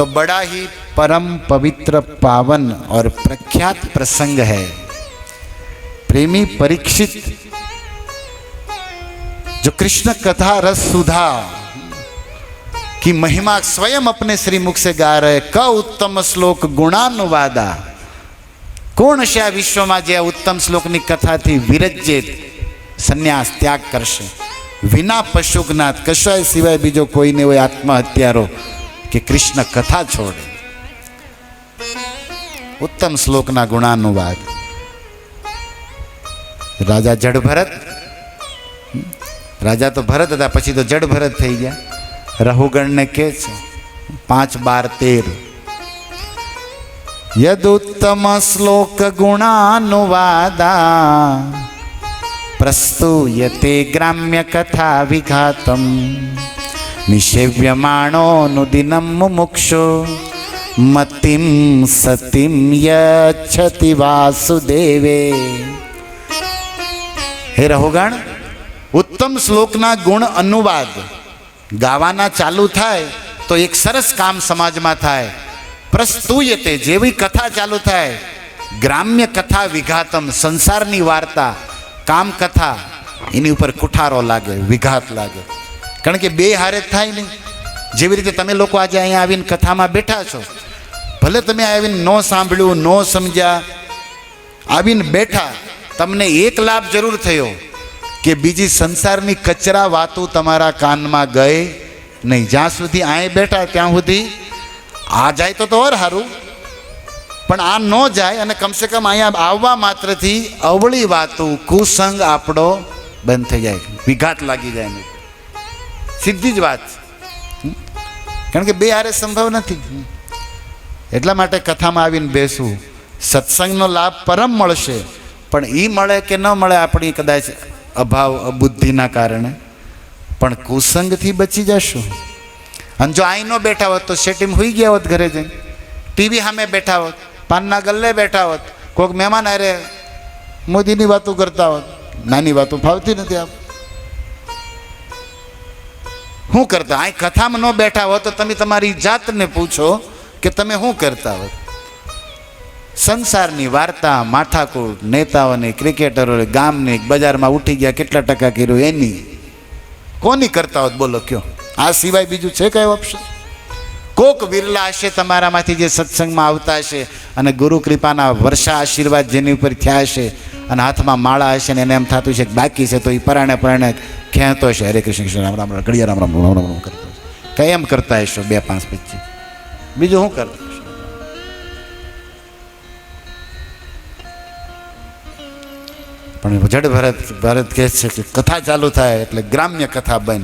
तो बड़ा ही परम पवित्र पावन और प्रख्यात प्रसंग है। प्रेमी परीक्षित जो कृष्ण कथा रस सुधा की महिमा स्वयं अपने श्रीमुख से गा रहे, क उत्तम श्लोक गुणानुवादा। कोण છે આ વિશ્વમાં જે ઉત્તમ શ્લોકની કથાથી વિરજે સંન્યાસ ત્યાગ કરશે, વિના પશુજ્ઞાત કશાય સિવાય બીજો કોઈને હોય આત્મહત્યારો કે કૃષ્ણ કથા છોડે। ઉત્તમ શ્લોકના ગુણાનુવાદ। રાજા જડ ભરત, રાજા તો ભરત હતા, પછી તો જડ ભરત થઈ ગયા। રહુગણને કે છે 5, 12, 13 यदुत्तम श्लोक गुणानुवादा प्रस्तूयते ग्राम्य कथा विघातम निषेव्यमाणोऽनुदिनं मुमुक्षु मतिं सतिं यच्छति वासुदेवे। हे रहुगण, उत्तम श्लोकना गुण अनुवाद गावाना चालू थाय तो एक सरस काम समाज में थाय। प्रस्तूयते जेवी कथा चालू थाय, ग्राम्य कथा विघातम संसारनी वार्ता काम कथा एनी ऊपर कुठारो लागे, विघात लागे। कारण के बे हारे थाय नहीं। जेवी रीते तमे लोको आज अहींया आवीने कथामां बेठा छो, भले तमे आवीने नो सांभळ्युं नो समज्या, आवीने बेठा, तमने एक लाभ जरूर थयो कि बीजी संसारनी कचरा वातो तमारा कानमा गए नहीं। ज्यां सुधी आए बेठा त्यां सुधी आ जाए तो और हारू, पण आ न जाए अने कम से कम अहींया आववा मात्रथी अवળી वातो कुसंग आपणो बंध थई जाए, विघात लागी जाए। सीधी ज वात, कारण के बे हारे संभव नहीं। एटला माटे कथामां आवीने बेसવું। सत्संगनो लाभ परम मळशे, पण ई मळे के न मळे आपणी कदाच अभाव अबुद्धिना कारणे, पण कुसंगथी बची जशो। અને જો અહીં ન બેઠા હોત તો સેટીમાં હોઈ ગયા હોત, ઘરે જઈને ટીવી સામે બેઠા હોત, પાનના ગલ્લે બેઠા હોત, કોઈક મહેમાન અરે મોદીની વાતો કરતા હોત। નાની વાતો ફાવતી નથી। આપ શું કરતા? અહીં કથામાં ન બેઠા હોત તો તમે તમારી જાતને પૂછો કે તમે શું કરતા હોત। સંસારની વાર્તા, માથાકૂટ, નેતાઓની, ક્રિકેટરોને, ગામની, બજારમાં ઉઠી ગયા કેટલા ટકા કર્યું એની કોની કરતા હોત? બોલો કયો? आ सिवाय बीजू छे कयो ऑप्शन? कोक विरला हशे तमारामांथी जे सत्संगमां आवता हशे अने गुरु कृपाना वर्षा आशीर्वाद जेनी उपर थया हशे अने हाथमां माळा हशे ने एम थातुं छे बाकी छे तो ई पराणे पराणे खेंतो हशे, हरे कृष्ण कृष्ण राम राम घड़िया राम राम राम राम करतो हशे। कई एम करता हशो 2, 5, 25 बीजू शुं करतो हशे? पण जड भरत कहे छे के कथा चालू थाय एटले ग्राम्य कथा बन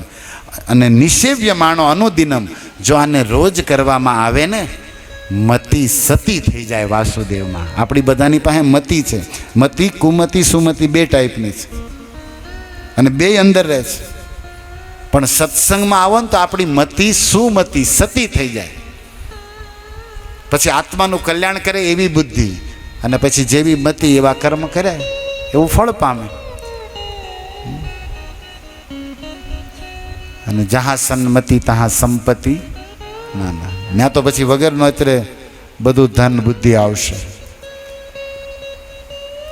અને નિષેવ્ય માણો અનુદિનમ। જો આને રોજ કરવામાં આવે ને, મતિ સતી થઈ જાય વાસુદેવમાં। આપણી બધાની પાસે મતિ છે, મતિ કુમતિ સુમતિ 2 ટાઈપની છે અને 2 અંદર રહે છે। પણ સત્સંગમાં આવો ને તો આપણી મતિ સુમતિ સતી થઈ જાય, પછી આત્માનું કલ્યાણ કરે એવી બુદ્ધિ, અને પછી જેવી મતિ એવા કર્મ કરે એવું ફળ પામે। અને જहाँ સન્મતિ તहाँ સંપત્તિ ના ના, ત્યાં તો પછી વગર નોતરે બધું ધન બુદ્ધિ આવશે।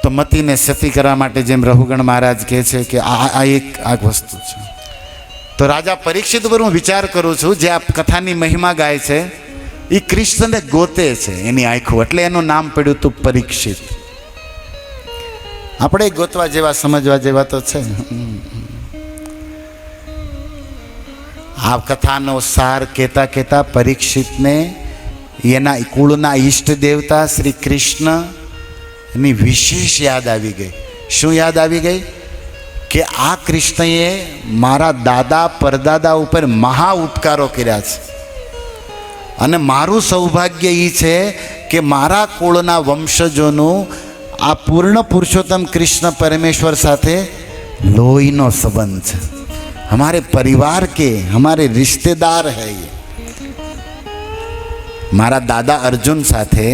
તો મતિને સતી કરવા માટે જેમ રહુગણ મહારાજ કહે છે કે આ એક આ વસ્તુ છે। તો રાજા પરીક્ષિત ઉપર હું વિચાર કરું છું, જે આ કથાની મહિમા ગાય છે એ કૃષ્ણને ગોતે છે એની આંખો, એટલે એનું નામ પડ્યું હતું પરીક્ષિત। આપણે ગોતવા જેવા સમજવા જેવા તો છે। આ કથાનો સાર કહેતા કહેતા પરીક્ષિતને એના કુળના ઈષ્ટ દેવતા શ્રી કૃષ્ણની વિશેષ યાદ આવી ગઈ। શું યાદ આવી ગઈ? કે આ કૃષ્ણએ મારા દાદા પરદાદા ઉપર મહા ઉપકારો કર્યા છે અને મારું સૌભાગ્ય એ છે કે મારા કુળના વંશજોનું આ પૂર્ણ પુરુષોત્તમ કૃષ્ણ પરમેશ્વર સાથે લોહીનો સંબંધ છે। हमारे परिवार के, हमारे रिश्तेदार है ये। मारा दादा अर्जुन साथे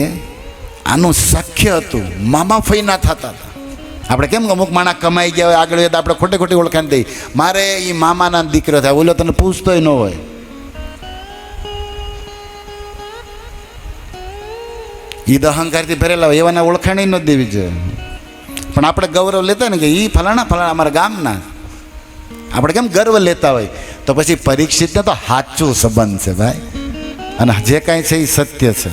आनु सख्य हतुं, मामा फईना थता था। આપણે કેમ અમુક માણા કમાઈ ગયા હોય આગળ તો આપણે ખોટે ખોટી ઓળખાણ દઈ, મારે એ મામાના દીકરો થાય, ઓલો તને પૂછતોય ન હોય। ઈદ અહંકારથી ભરેલા હોય એવાને ઓળખાણી ન દેવી જોઈએ. પણ આપણે ગૌરવ લેતા ને કે એ ફલાણા ફલાણા અમારા ગામના, આપણે કેમ ગર્વ લેતા હોય. તો પછી પરીક્ષિતને તો સાચું સંબંધ છે ભાઈ, અને જે કાંઈ છે એ સત્ય છે.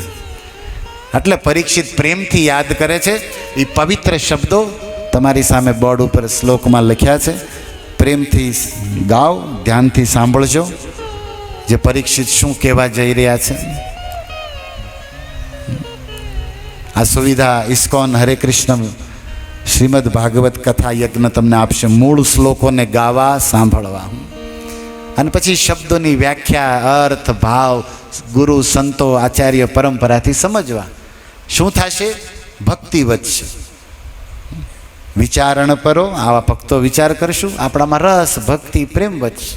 એટલે પરીક્ષિત પ્રેમથી યાદ કરે છે. એ પવિત્ર શબ્દો તમારી સામે બોર્ડ ઉપર શ્લોકમાં લખ્યા છે. પ્રેમથી ગાઓ, ધ્યાનથી સાંભળજો જે પરીક્ષિત શું કહેવા જઈ રહ્યા છે. આ સુવિધા ઇસ્કોન હરે કૃષ્ણ શ્રીમદ ભાગવત કથા યજ્ઞ તમને આપશે. મૂળ શ્લોકોને ગાવા, સાંભળવા, અને પછી શબ્દોની વ્યાખ્યા, અર્થ, ભાવ ગુરુ, સંતો, આચાર્ય પરંપરાથી સમજવા. શું થશે? ભક્તિ વધશે. વિચારણ પરો, આવા ભક્તો વિચાર કરશું, આપણામાં રસ, ભક્તિ, પ્રેમ વધશે.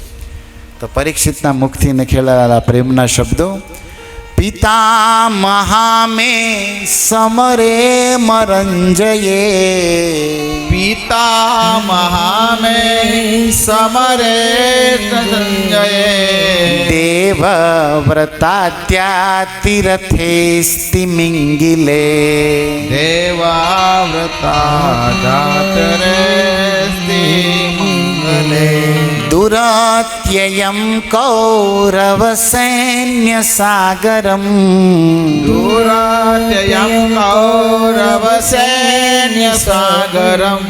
તો પરીક્ષિતના મુખથી નીકળેલા પ્રેમના શબ્દો: પિતા મહામે સમરે મરંજયે, પિતા મહામે સમરે સંજયે, દેવ વ્રતાત્યાતિરથે સ્તિમિંગિલે, દેવાવ્રતા જાતરે સ્તિમિંગલે, દુરાત્યયં કૌરવ સૈન્ય સાગરમ, દુરાત્યયં કૌરવ સૈન્ય સાગરમ,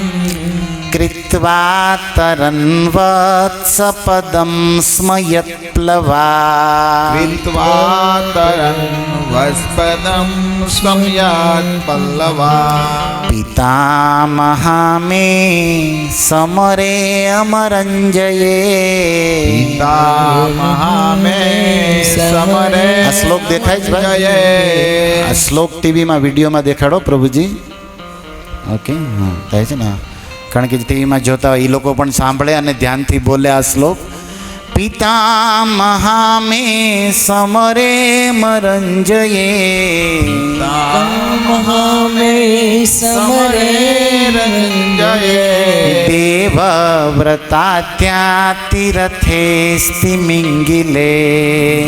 કૃત્વા તરન્વત્સપદં સ્મયત્પ્લવા, કૃત્વા તરન્ વસ્પદં સ્મયાત પલ્લવા, પિતામહામે સમરે અમરંજયે, પિતામહામે સમરે. આ શ્લોક દેખાય છે ભાઈ? જયે. આ શ્લોક ટીવીમાં વિડીયોમાં દેખાડો પ્રભુજી. ઓકે, હા થાય છે ને, કારણ કે ટીવીમાં જોતા હોય એ લોકો પણ સાંભળે અને ધ્યાનથી બોલે આ શ્લોક. પિતામહામે સમરે મરંજયે, પિતામહામે સમરે રંજયે, દેવ વ્રતાત્યાતિરથે સ્તિમિંગિલે,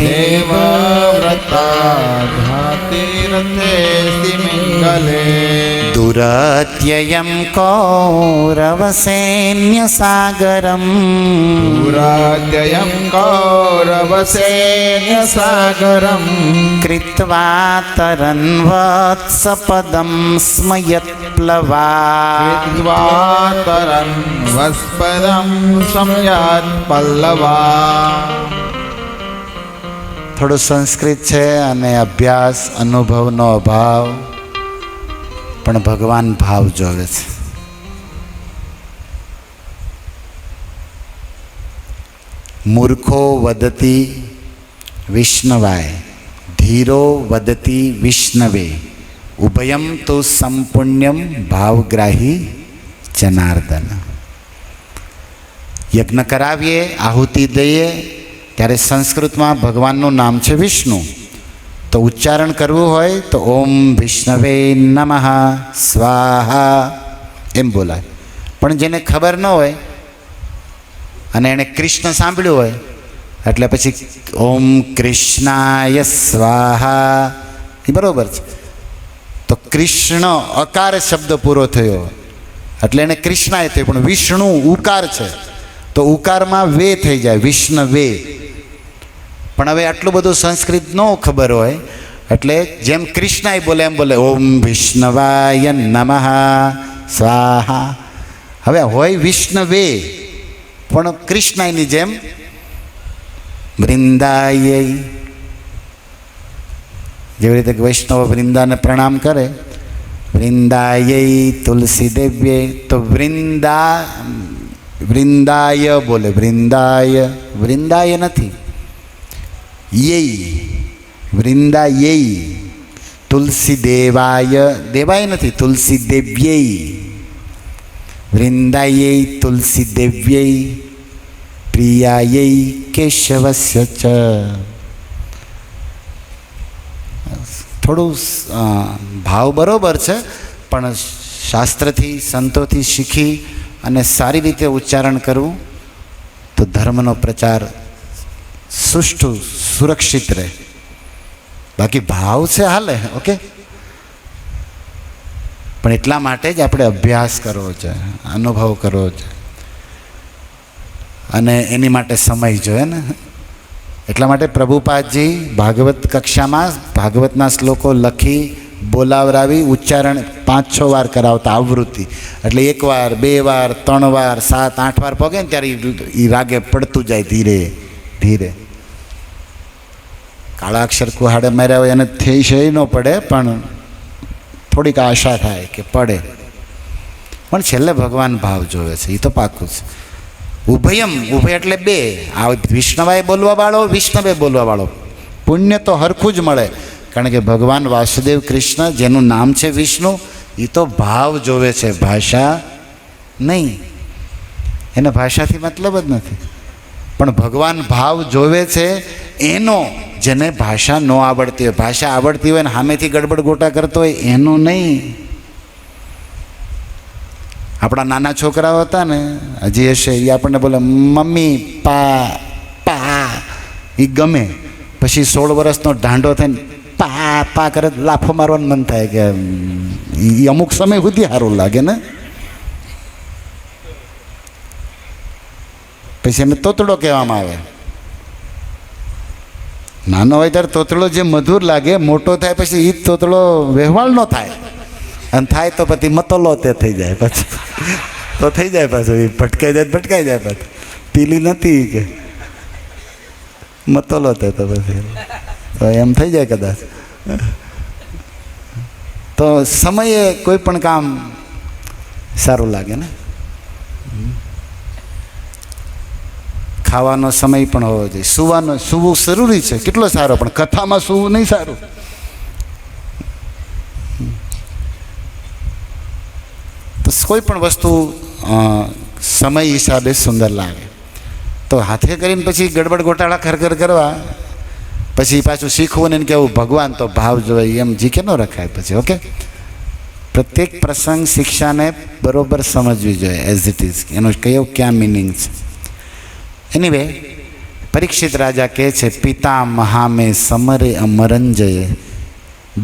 દેવવ્રતા ધાતિરથે સ્તિમિંગલે, દુરત્યયં કૌરવ સૈન્ય સાગરમ, પુરાત્યયં કૌરવ સૈન્ય સાગરમ, કૃત્વા તરન્વત્સપદં સ્મયત્પ્લવા, કૃત્વા તરન્ વસ્પદં સંયાત પલ્લવા. થોડું સંસ્કૃત છે અને અભ્યાસ અનુભવનો અભાવ, પણ ભગવાન ભાવ જોવે છે. મૂર્ખો વદતી વિષ્ણવાય, ધીરો વદતી વિષ્ણવે, ઉભયમ તો સંપુણ્યમ ભાવગ્રાહી જનાર્દન. યજ્ઞ કરાવીએ, આહુતિ દઈએ, ત્યારે સંસ્કૃતમાં ભગવાનનું નામ છે વિષ્ણુ. તો ઉચ્ચારણ કરવું હોય તો ઓમ વિષ્ણવે નમઃ સ્વાહા એમ બોલાય. પણ જેને ખબર ન હોય અને એણે કૃષ્ણ સાંભળ્યું હોય એટલે પછી ઓમ કૃષ્ણાય સ્વાહા, એ બરાબર છે. તો કૃષ્ણ અકાર શબ્દ પૂરો થયો એટલે એને કૃષ્ણાય થયું, પણ વિષ્ણુ ઉકાર છે તો ઉકારમાં વે થઈ જાય, વિષ્ણવે. પણ હવે આટલું બધું સંસ્કૃત ન ખબર હોય એટલે જેમ કૃષ્ણાય બોલે એમ બોલે ઓમ વિષ્ણવાય નમઃ સ્વાહા. હવે હોય વિષ્ણવે પણ કૃષ્ણાયની જેમ વૃંદાય, જેવી રીતે વૈષ્ણવ વૃંદાને પ્રણામ કરે, વૃંદાય તુલસી દેવ્ય, તો વૃંદાય બોલે, વૃંદાય, વૃંદાય નથી, યેય, વૃંદાય, તુલસી દેવાય, દેવાય નથી, તુલસી દેવ્યય, વૃંદાય તુલસી દેવ્યય, પ્રિયાય કેશવસ્ય ચ. થોડું ભાવ બરોબર છે, પણ શાસ્ત્રથી સંતોથી શીખી અને સારી રીતે ઉચ્ચારણ કરવું તો ધર્મનો પ્રચાર સુષ્ઠુ સુરક્ષિત રહે. બાકી ભાવ છે હાલે, ઓકે. પણ એટલા માટે જ આપણે અભ્યાસ કરવો છે, અનુભવ કરવો છે, અને એની માટે સમય જોઈએ ને. એટલા માટે પ્રભુપાદજી ભાગવત કક્ષામાં ભાગવતના શ્લોકો લખી બોલાવરાવી ઉચ્ચારણ 5-6 વાર કરાવતા, આવૃત્તિ. એટલે 1 વાર 2 વાર 3 વાર 7 8 વાર પગે ને ત્યારે એ રાગે પડતું જાય ધીરે ધીરે. કાળા અક્ષર કુહાડે માર્યા હોય એને થઈ છે ન પડે, પણ થોડીક આશા થાય કે પડે. પણ છેલ્લે ભગવાન ભાવ જોવે છે, એ તો પાકું છે. ઉભયમ, ઉભય એટલે બે. આ વિષ્ણવાએ બોલવા વાળો, વિષ્ણવે બોલવા વાળો, પુણ્ય તો હરખું જ મળે. કારણ કે ભગવાન વાસુદેવ કૃષ્ણ જેનું નામ છે વિષ્ણુ, એ તો ભાવ જોવે છે, ભાષા નહીં. એને ભાષાથી મતલબ જ નથી. પણ ભગવાન ભાવ જોવે છે એનો, જેને ભાષા ન આવડતી હોય. ભાષા આવડતી હોય ને સામેથી ગડબડ ગોટા કરતો હોય એનો નહીં. આપણા નાના છોકરાઓ હતા ને, હજી હશે, એ આપણને બોલે મમ્મી પા પા, એ ગમે. પછી 16 વર્ષનો ઢાંડો થઈને પા પા કરે, લાફો મારવાનું મન થાય કે એ અમુક સમય સુધી સારું લાગે ને. પછી એને તોતડો કહેવામાં આવે. નાનો હોય ત્યારે તોતડો જે મધુર લાગે, મોટો થાય પછી એ તોતડો વ્યવહાર ન થાય, અને થાય તો પછી મતોલો તે થઈ જાય. પછી તો થઈ જાય પાછું, એ ભટકાઈ જાય પાછું. પીલી નથી કે મતોલો તે, તો પછી તો એમ થઈ જાય કદાચ. તો સમયે કોઈ પણ કામ સારું લાગે ને. ખાવાનો સમય પણ હોવો જોઈએ, સૂવું જરૂરી છે, કેટલો સારો, પણ કથામાં સૂવું નહીં સારું. તો કોઈ પણ વસ્તુ સમય હિસાબે સુંદર લાગે. તો હાથે કરીને પછી ગડબડ ગોટાળા ખરખર કરવા, પછી પાછું શીખવું ને કહેવું ભગવાન તો ભાવ જોઈએ, એમ જી કે ન રખાય પછી. ઓકે, પ્રત્યેક પ્રસંગ શિક્ષાને બરોબર સમજવી જોઈએ એઝ ઇટ ઇઝ, એનો કયો ક્યાં મિનિંગ છે. એનીવે, પરીક્ષિત રાજા કહે છે, પિતા મહામે સમરે અમરંજય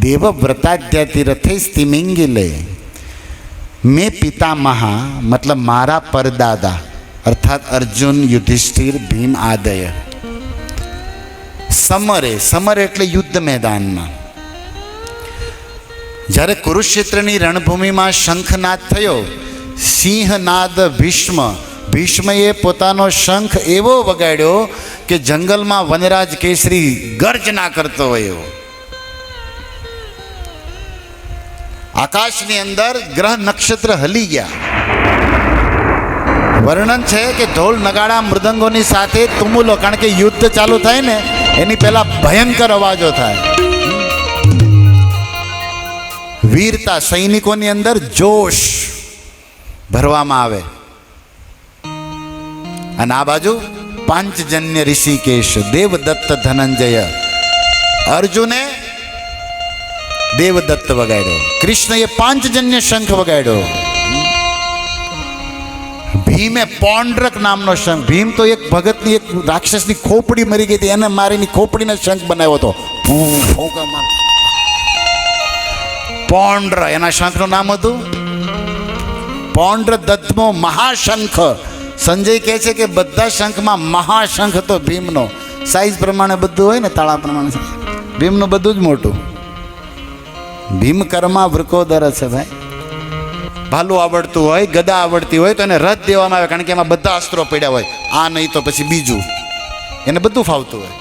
દેવવ્રતાધ્યાતિ રથે સ્તિમિંગિલે. મેં પિતા મહા મતલબ મારા પરદાદા, અર્થાત અર્જુન, યુધિષ્ઠિર, ભીમ આદય. સમરે, સમરે એટલે યુદ્ધ મેદાનમાં. જ્યારે કુરુક્ષેત્રની રણભૂમિમાં શંખનાદ થયો, સિંહનાદ ભીષ્મ, ભીષ્મએ પોતાનો શંખ એવો વગાડ્યો કે જંગલમાં વનરાજ કેસરી ગર્જના કરતો હોય એવો. આકાશની અંદર ગ્રહ નક્ષત્ર હલી ગયા. વર્ણન છે કે ઢોલ નગાડા મૃદંગોની સાથે તુમુલો, કારણ કે યુદ્ધ ચાલુ થાય ને એની પહેલા ભયંકર અવાજો થાય. વીરતા, સૈનિકોની અંદર જોશ ભરવામાં આવે. અને આ બાજુ પાંચજન્ય ઋષિકેશ, દેવદત્ત, ધનંજય. અર્જુને દેવદત્ત વગાડ્યો, કૃષ્ણએ પાંચજન્ય શંખ વગાડ્યો, ભીમે પૌંડ્રક નામનો શંખ. ભીમ તો એક ભગતની, એક રાક્ષસની ખોપડી મરી ગઈ હતી, એને મારીની ખોપડીનો શંખ બનાવ્યો હતો. પૌંડ્ર એના શંખનું નામ હતું. પૌંડ્ર દત્મો મહાશંખ. સંજય કહે છે કે બધા શંખમાં મહાશંખ હતો ભીમનો. સાઈઝ પ્રમાણે બધું હોય ને, તાળા પ્રમાણે. ભીમનું બધું જ મોટું. ભીમ કર્મા વૃકોદર છે ભાઈ. ભાલું આવડતું હોય, ગદા આવડતી હોય તો એને રથ દેવામાં આવે, કારણ કે એમાં બધા અસ્ત્રો પડ્યા હોય. આ નહીં તો પછી બીજું, એને બધું ફાવતું હોય.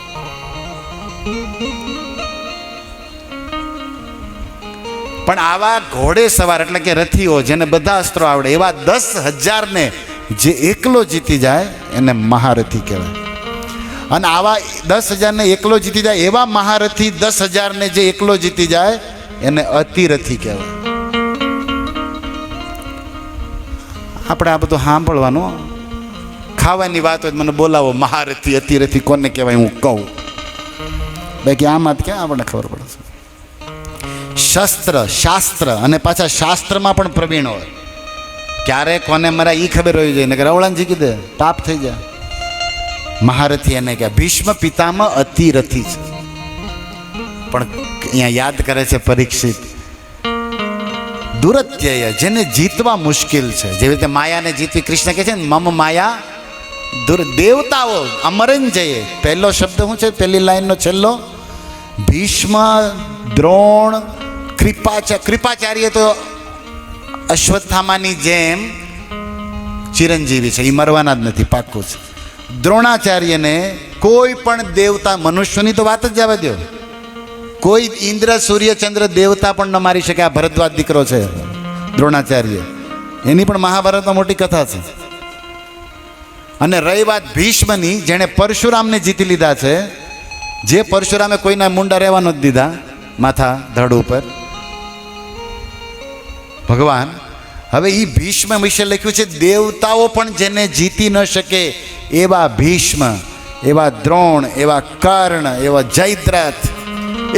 પણ આવા ઘોડે સવાર એટલે કે રથીઓ, જેને બધા અસ્ત્રો આવડે, એવા 10,000 ને જે એકલો જીતી જાય એને મહારથી કહેવાય. અને આવા 10,000 ને એકલો જીતી જાય એવા મહારથી 10,000 ને જે એકલો જીતી જાય એને અતિરથી કહેવાય. આપણે આ બધું સાંભળવાનું. ખાવાની વાત હોય મને બોલાવો, મહારથી અતિરથી કોને કહેવાય હું કહું. બાકી આમાં ક્યાં આપણને ખબર પડે છે. શસ્ત્ર, શાસ્ત્ર, અને પાછા શાસ્ત્રમાં પણ પ્રવીણ હોય. ક્યારે કોને મારા એ ખબર હોવી જોઈએ, નકર અવળાંજી કીધે પાપ થઈ જાય. મહારથી એને કહે. ભીષ્મ પિતામાં અતિરથી છે. પણ અહીંયા યાદ કરે છે પરીક્ષિત, દુરત્યય, જેને જીતવા મુશ્કેલ છે. જેવી રીતે માયાને જીતવી, કૃષ્ણ કહે છે ને મમ માયા દુર. દેવતાઓ અમરંજય, પહેલો શબ્દ શું છે, પહેલી લાઈનનો છેલ્લો? ભીષ્મ, દ્રોણ, કૃપાચાર્ય તો અશ્વત્થામાની જેમ ચિરંજીવી છે, એ મરવાના જ નથી, પાક્કું છે. દ્રોણાચાર્યને કોઈ પણ દેવતા, મનુષ્યની તો વાત જ જવા દો, કોઈ ઇન્દ્ર સૂર્ય ચંદ્ર દેવતા પણ ન મારી શકે. આ ભરદ્વાજ દીકરો છે દ્રોણાચાર્ય, એની પણ મહાભારતમાં મોટી કથા છે. અને રહી વાત ભીષ્મની, જેણે પરશુરામને જીતી લીધા છે, જે પરશુરામે કોઈના મુંડા રહેવા નથી દીધા માથા ધડ ઉપર, ભગવાન. હવે એ ભીષ્મ વિશે લખ્યું છે, દેવતાઓ પણ જેને જીતી ન શકે એવા ભીષ્મ, એવા દ્રોણ, એવા કર્ણ, એવા જયદ્રથ,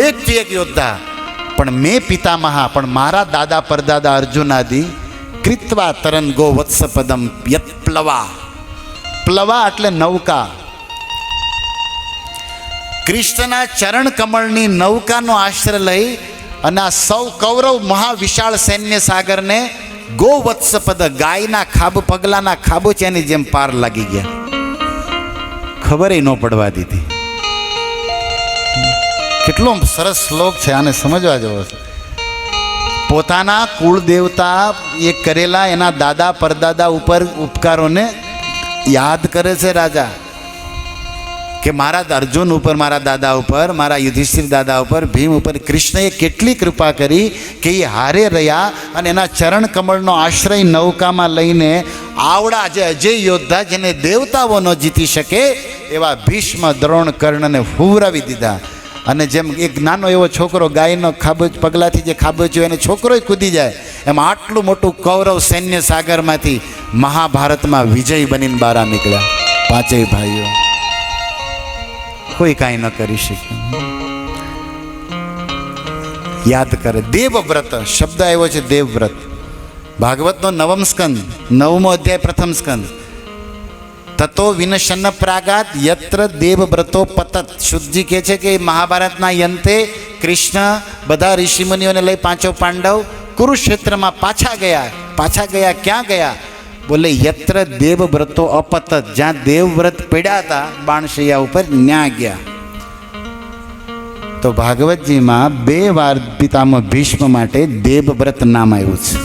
એકથી એક યોદ્ધા. પણ મેં પિતામહા, પણ મારા દાદા પરદાદા અર્જુનાદિ કૃત્વા તરન ગો વત્સપદમ યત પ્લવા. પ્લવા એટલે નૌકા. કૃષ્ણના ચરણ કમળની નૌકાનો આશ્રય લઈ અને આ સૌ કૌરવ મહાવિશાળ સૈન્ય સાગરને ગોવત્સપદ, ગાયના ખાબ, પગલાના ખાબોચિયાની જેમ પાર લાગી ગયા. ખબર ન પડવા દીધી. કેટલો સરસ શ્લોક છે, આને સમજવા જેવો છે. પોતાના કુળ દેવતા એ કરેલા એના દાદા પરદાદા ઉપર ઉપકારોને યાદ કરે છે રાજા, કે મારા અર્જુન ઉપર, મારા દાદા ઉપર, મારા યુધિષ્ઠિર દાદા ઉપર, ભીમ ઉપર કૃષ્ણએ કેટલી કૃપા કરી કે એ હારે રહ્યા અને એના ચરણ કમળનો આશ્રય નૌકામાં લઈને આવડા જે અજય યોદ્ધા, જેને દેવતાઓ ન જીતી શકે એવા ભીષ્મ, દ્રોણ, કર્ણને હુવરાવી દીધા. અને જેમ એક નાનો એવો છોકરો ગાયનો ખાબોચ, પગલાથી જે ખાબોચ્યો એને છોકરોય કૂદી જાય, એમ આટલું મોટું કૌરવ સૈન્ય સાગરમાંથી મહાભારતમાં વિજય બનીને બહાર નીકળ્યા પાંચેય ભાઈઓ. કોઈ કાંઈ ન કરી શકે. યાદ કરે. દેવવ્રત શબ્દ આવ્યો છે, દેવવ્રત. ભાગવતનો 9મ સ્કંદ, 9મો અધ્યાય, પ્રથમ સ્કંદ. તતો વિનશન પ્રાગાત યત્ર દેવવ્રતો પતત. શુદ્ધજી કહે છે કે મહાભારતના યંતે કૃષ્ણ બધા ઋષિમુનિઓને લઈ પાંચો પાંડવ કુરુક્ષેત્રમાં પાછા ગયા. ક્યાં ગયા? બોલે યત્ર દેવવ્રતો અપતત, જ્યાં દેવવ્રત પડ્યા હતા બાણશૈયા ઉપર, ન્યા ગયા. તો ભાગવતજીમાં 2 વાર પિતામહ ભીષ્મ માટે દેવવ્રત નામ આવ્યું છે.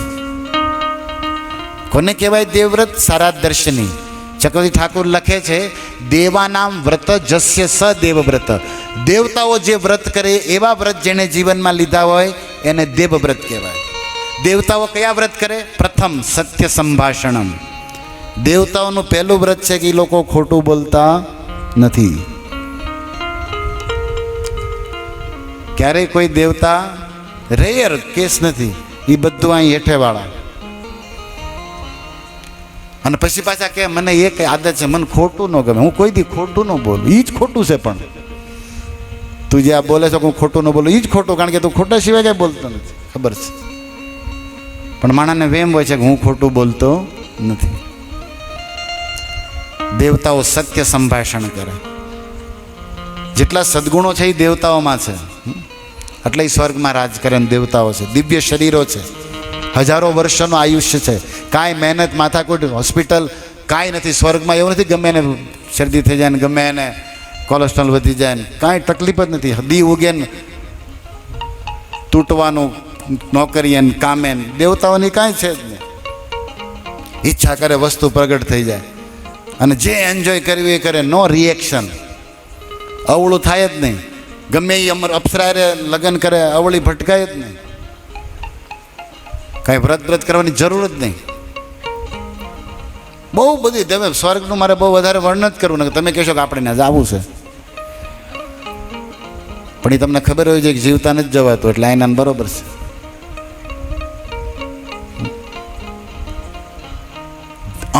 કોને કહેવાય દેવવ્રત? સારા દર્શની ચક્રવર્તી ઠાકુર લખે છે, દેવાનામ વ્રત જસ્ય સ દેવવ્રત. દેવતાઓ જે વ્રત કરે એવા વ્રત જેને જીવનમાં લીધા હોય એને દેવવ્રત કહેવાય. દેવતાઓ કયા વ્રત કરે? પ્રથમ સત્ય સંભાષણમ. દેવતાઓનું પહેલું વ્રત છે કે એ લોકો ખોટું બોલતા નથી. ક્યારેય કોઈ દેવતા રેયર કેસ નથી, એ બધું અહીં હેઠેવાળા. અને પછી પાછા કે મને એક આદત છે, મને ખોટું ન ગમે, હું કોઈ દી ખોટું ન બોલું. એ જ ખોટું છે. પણ તું જે આ બોલે છે હું ખોટું ન બોલું, એ જ ખોટું, કારણ કે તું ખોટા સિવાય કાંઈ બોલતો નથી, ખબર છે. પણ માણસને વેમ હોય છે કે હું ખોટું બોલતો નથી. દેવતાઓ સત્ય સંભાષણ કરે. જેટલા સદગુણો છે એ દેવતાઓમાં છે, એટલે એ સ્વર્ગમાં રાજ કરે. દેવતાઓ છે, દિવ્ય શરીરો છે, હજારો વર્ષોનું આયુષ્ય છે, કાંઈ મહેનત, માથાકૂટ, હોસ્પિટલ કાંઈ નથી. સ્વર્ગમાં એવું નથી ગમે એને શરદી થઈ જાય ને ગમે એને કોલેસ્ટ્રોલ વધી જાય ને કાંઈ તકલીફ જ નથી. દી ઉગે ને તૂટવાનું નોકરી ને કામે. દેવતાઓની કાંઈ છે જ નહીં. ઈચ્છા કરે વસ્તુ પ્રગટ થઈ જાય અને જે એન્જોય કર્યું એ કરે. નો રિએક્શન, અવળું થાય જ નહીં. ગમે એ અપ્સરાએ લગ્ન કરે અવળી ભટકાય જ નહીં. કાંઈ વ્રત કરવાની જરૂર જ નહીં. બહુ બધી તમે સ્વર્ગનું મારે બહુ વધારે વર્ણન જ કરવું ને તમે કહેશો કે આપણે ત્યાં જવું છે, પણ એ તમને ખબર હોય છે કે જીવતા નથી જવાતું, એટલે આના બરોબર છે.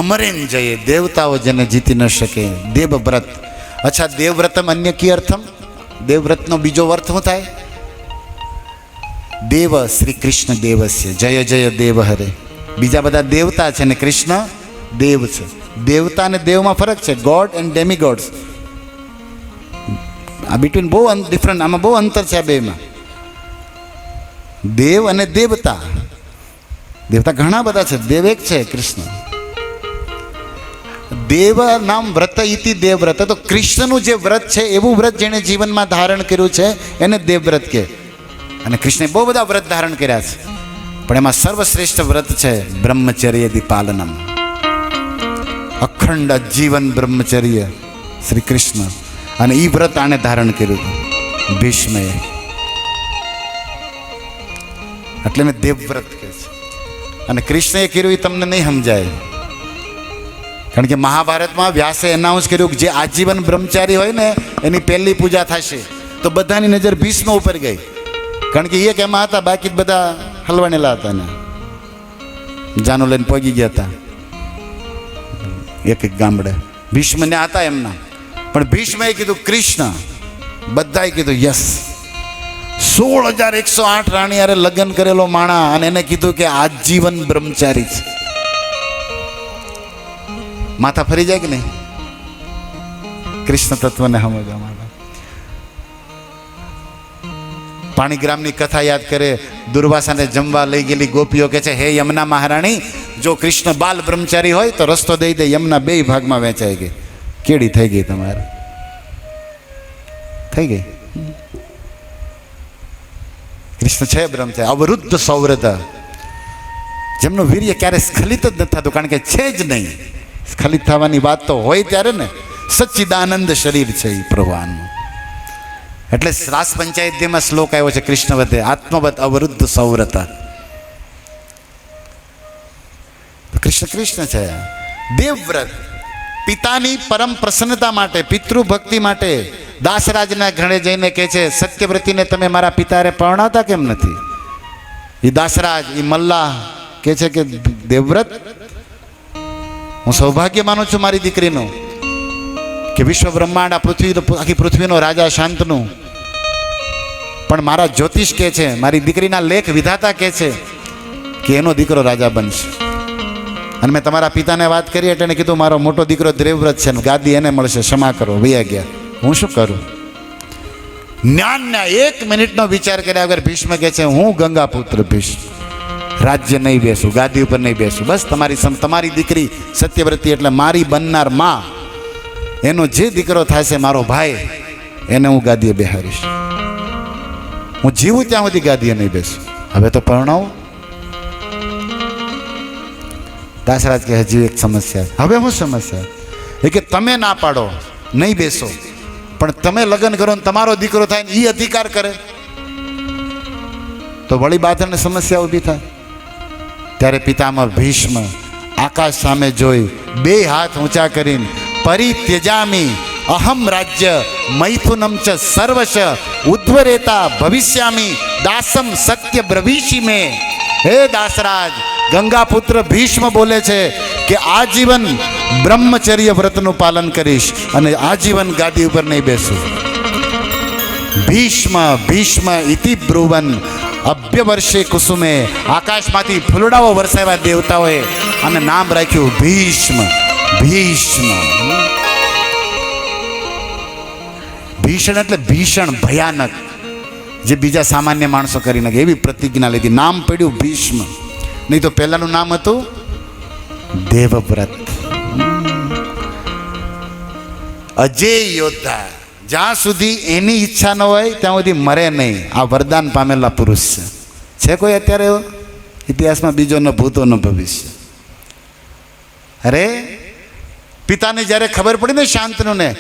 અમરેન જઈએ, દેવતાઓ જેને જીતી ન શકે. દેવવ્રત. અચ્છા, દેવવ્રતમ અન્ય કી અર્થમ? દેવવ્રતનો બીજો અર્થ શું થાય? દેવ શ્રી કૃષ્ણ દેવસ્ય, જય જય દેવ હરે. બીજા બધા દેવતા છે ને કૃષ્ણ દેવ છે. દેવતા અને દેવમાં ફરક છે. ગોડ એન્ડ ડેમીગોડ્સ, આ બિટવીન બહુ ડિફરન્ટ, આમાં બહુ અંતર છે આ બેમાં. દેવ અને દેવતા. દેવતા ઘણા બધા છે, દેવ એક છે કૃષ્ણ. દેવ નામ વ્રત ઇતિ દેવવ્રત. તો કૃષ્ણનું જે વ્રત છે એવું વ્રત જેણે જીવનમાં ધારણ કર્યું છે એને દેવવ્રત કહે. અને કૃષ્ણે બહુ બધા વ્રત ધારણ કર્યા છે, પણ એમાં સર્વશ્રેષ્ઠ વ્રત છે બ્રહ્મચર્યદી પાલનમ. અખંડ જીવન બ્રહ્મચર્ય શ્રી કૃષ્ણ. અને એ વ્રત આણે ધારણ કર્યું હતું ભીષ્મએ, એટલે એને દેવવ્રત કહે છે. અને કૃષ્ણએ કર્યું એ તમને નહીં સમજાય, કારણ કે મહાભારતમાં વ્યાસે એનાઉન્સ કર્યું કે જે આજીવન બ્રહ્મચારી હોય ને એની પહેલી પૂજા થશે. તો બધાની નજર ભીષ્મ ઉપર ગઈ, કારણ કે એક એમાં હતા, બાકી બધા હલવાણેલા હતા ને જાનો લઈને પગી ગયા હતા એક એક ગામડે. ભીષ્મને હતા એમના, પણ ભીષ્મએ કીધું કૃષ્ણ. બધાએ કીધું યસ. 16,108 રાણી યારે લગ્ન કરેલો માણા, અને એને કીધું કે આજીવન બ્રહ્મચારી છે. માથા ફરી જાય કે નહીં કૃષ્ણ તત્વને સમજવા માટે? પાણીગ્રામની કથા યાદ કરે. દુર્વાસાને જમવા લઈ ગયેલી ગોપીઓ કે છે, હે યમુના મહારાણી, જો કૃષ્ણ બાલ બ્રહ્મચારી હોય તો રસ્તો દઈ દે. યમુના 2 ભાગમાં વહેંચાઈ ગઈ. કેડી થઈ ગઈ તમારે? થઈ ગઈ. કૃષ્ણ છે બ્રહ્મચારી, અવરુદ્ધ સૌવ્રત, જેમનું વીર્ય ક્યારે સ્ખલિત જ નથી થતું, કારણ કે છે જ નહીં. સ્ખલિત થવાની વાત તો હોય ત્યારે ને. સચ્ચિદાનંદ શરીર છે એ ભગવાનનું. એટલે રાસ પંચાયતીમાં શ્લોક આવ્યો છે કૃષ્ણ વધે આત્મવત અવરુદ્ધ સૌવ્રત. કૃષ્ણ કૃષ્ણ છે. દેવવ્રત પિતાની પરમ પ્રસન્નતા માટે, પિતૃભક્તિ માટે દાસરાજના ઘરે જઈને કહે છે, સત્યવ્રતીને તમે મારા પિતાએ પરણાતા કેમ નથી? એ દાસરાજ, એ મલ્લાહ કહે છે કે દેવવ્રત, હું સૌભાગ્ય માનું છું મારી દીકરીનું કે વિશ્વ બ્રહ્માંડ આ પૃથ્વી, આખી પૃથ્વીનો રાજા શાંતનું. પણ મારા જ્યોતિષ કહે છે, મારી દીકરીના લેખ વિધાતા કહે છે કે એનો દીકરો રાજા બનશે. અને મેં તમારા પિતાને વાત કરી એટલે એને કીધું મારો મોટો દીકરો દેવવ્રત છે ને ગાદી એને મળશે, ક્ષમા કરો. વૈયા ગયા. હું શું કરું? જ્ઞાનના 1 મિનિટનો વિચાર કર્યા વગર ભીષ્મ કહે છે, હું ગંગા પુત્ર ભીષ્મ રાજ્ય નહીં બેસું, ગાદી ઉપર નહીં બેસું. બસ તમારી દીકરી સત્યવ્રતી એટલે મારી બનનાર માં, એનો જે દીકરો થશે મારો ભાઈ, એને હું ગાદીએ બેહારીશ. હું જીવું ત્યાં સુધી ગાદીએ નહીં બેસું. હવે તો પરણાવો. દાસરાજ કે હજી એક સમસ્યા. હવે શું સમસ્યા? એ કે તમે ના પાડો, નહીં બેસો, પણ તમે લગ્ન કરો ને તમારો દીકરો થાય ને એ અધિકાર કરે તો વળી બાધરને સમસ્યા ઊભી થાય. ત્યારે પિતામહ ભીષ્મ આકાશ સામે જોઈ 2 હાથ ઊંચા કરીને, પરિત્યજામી અહમ રાજ્ય મૈથુનમ ચ સર્વશ ઉદ્ધ્વરેતા ભવિષ્યામી દાસમ સત્ય બ્રવીષિ મે. હે દાસરાજ, ગંગાપુત્ર ભીષ્મ બોલે છે કે આજીવન બ્રહ્મચર્ય વ્રતનું પાલન કરીશ અને આજીવન ગાદી ઉપર નહીં બેસું. ભીષ્મ ભીષ્મ ઇતિ બ્રુવન અભ્યવર્ષે કુસુમે. આકાશમાંથી ફૂલડાઓ વરસાવ્યા દેવતાઓએ અને નામ રાખ્યું ભીષ્મ. ભીષ્મ ભીષણ એટલે ભીષણ, ભયાનક, જે બીજા સામાન્ય માણસો કરી નાખે એવી પ્રતિજ્ઞા લીધી. નામ પડ્યું ભીષ્મ. નહીં તો પહેલાનું નામ હતું દેવવ્રત. અજેય યોદ્ધા. જ્યાં સુધી એની ઈચ્છા ન હોય ત્યાં સુધી મરે નહીં. આ વરદાન પામેલા પુરુષ છે. કોઈ અત્યારે એવો ઇતિહાસમાં? બીજો ન ભૂતો ન ભવિષ્ય. અરે પિતાને જ્યારે ખબર પડી ને શાંતનું ને,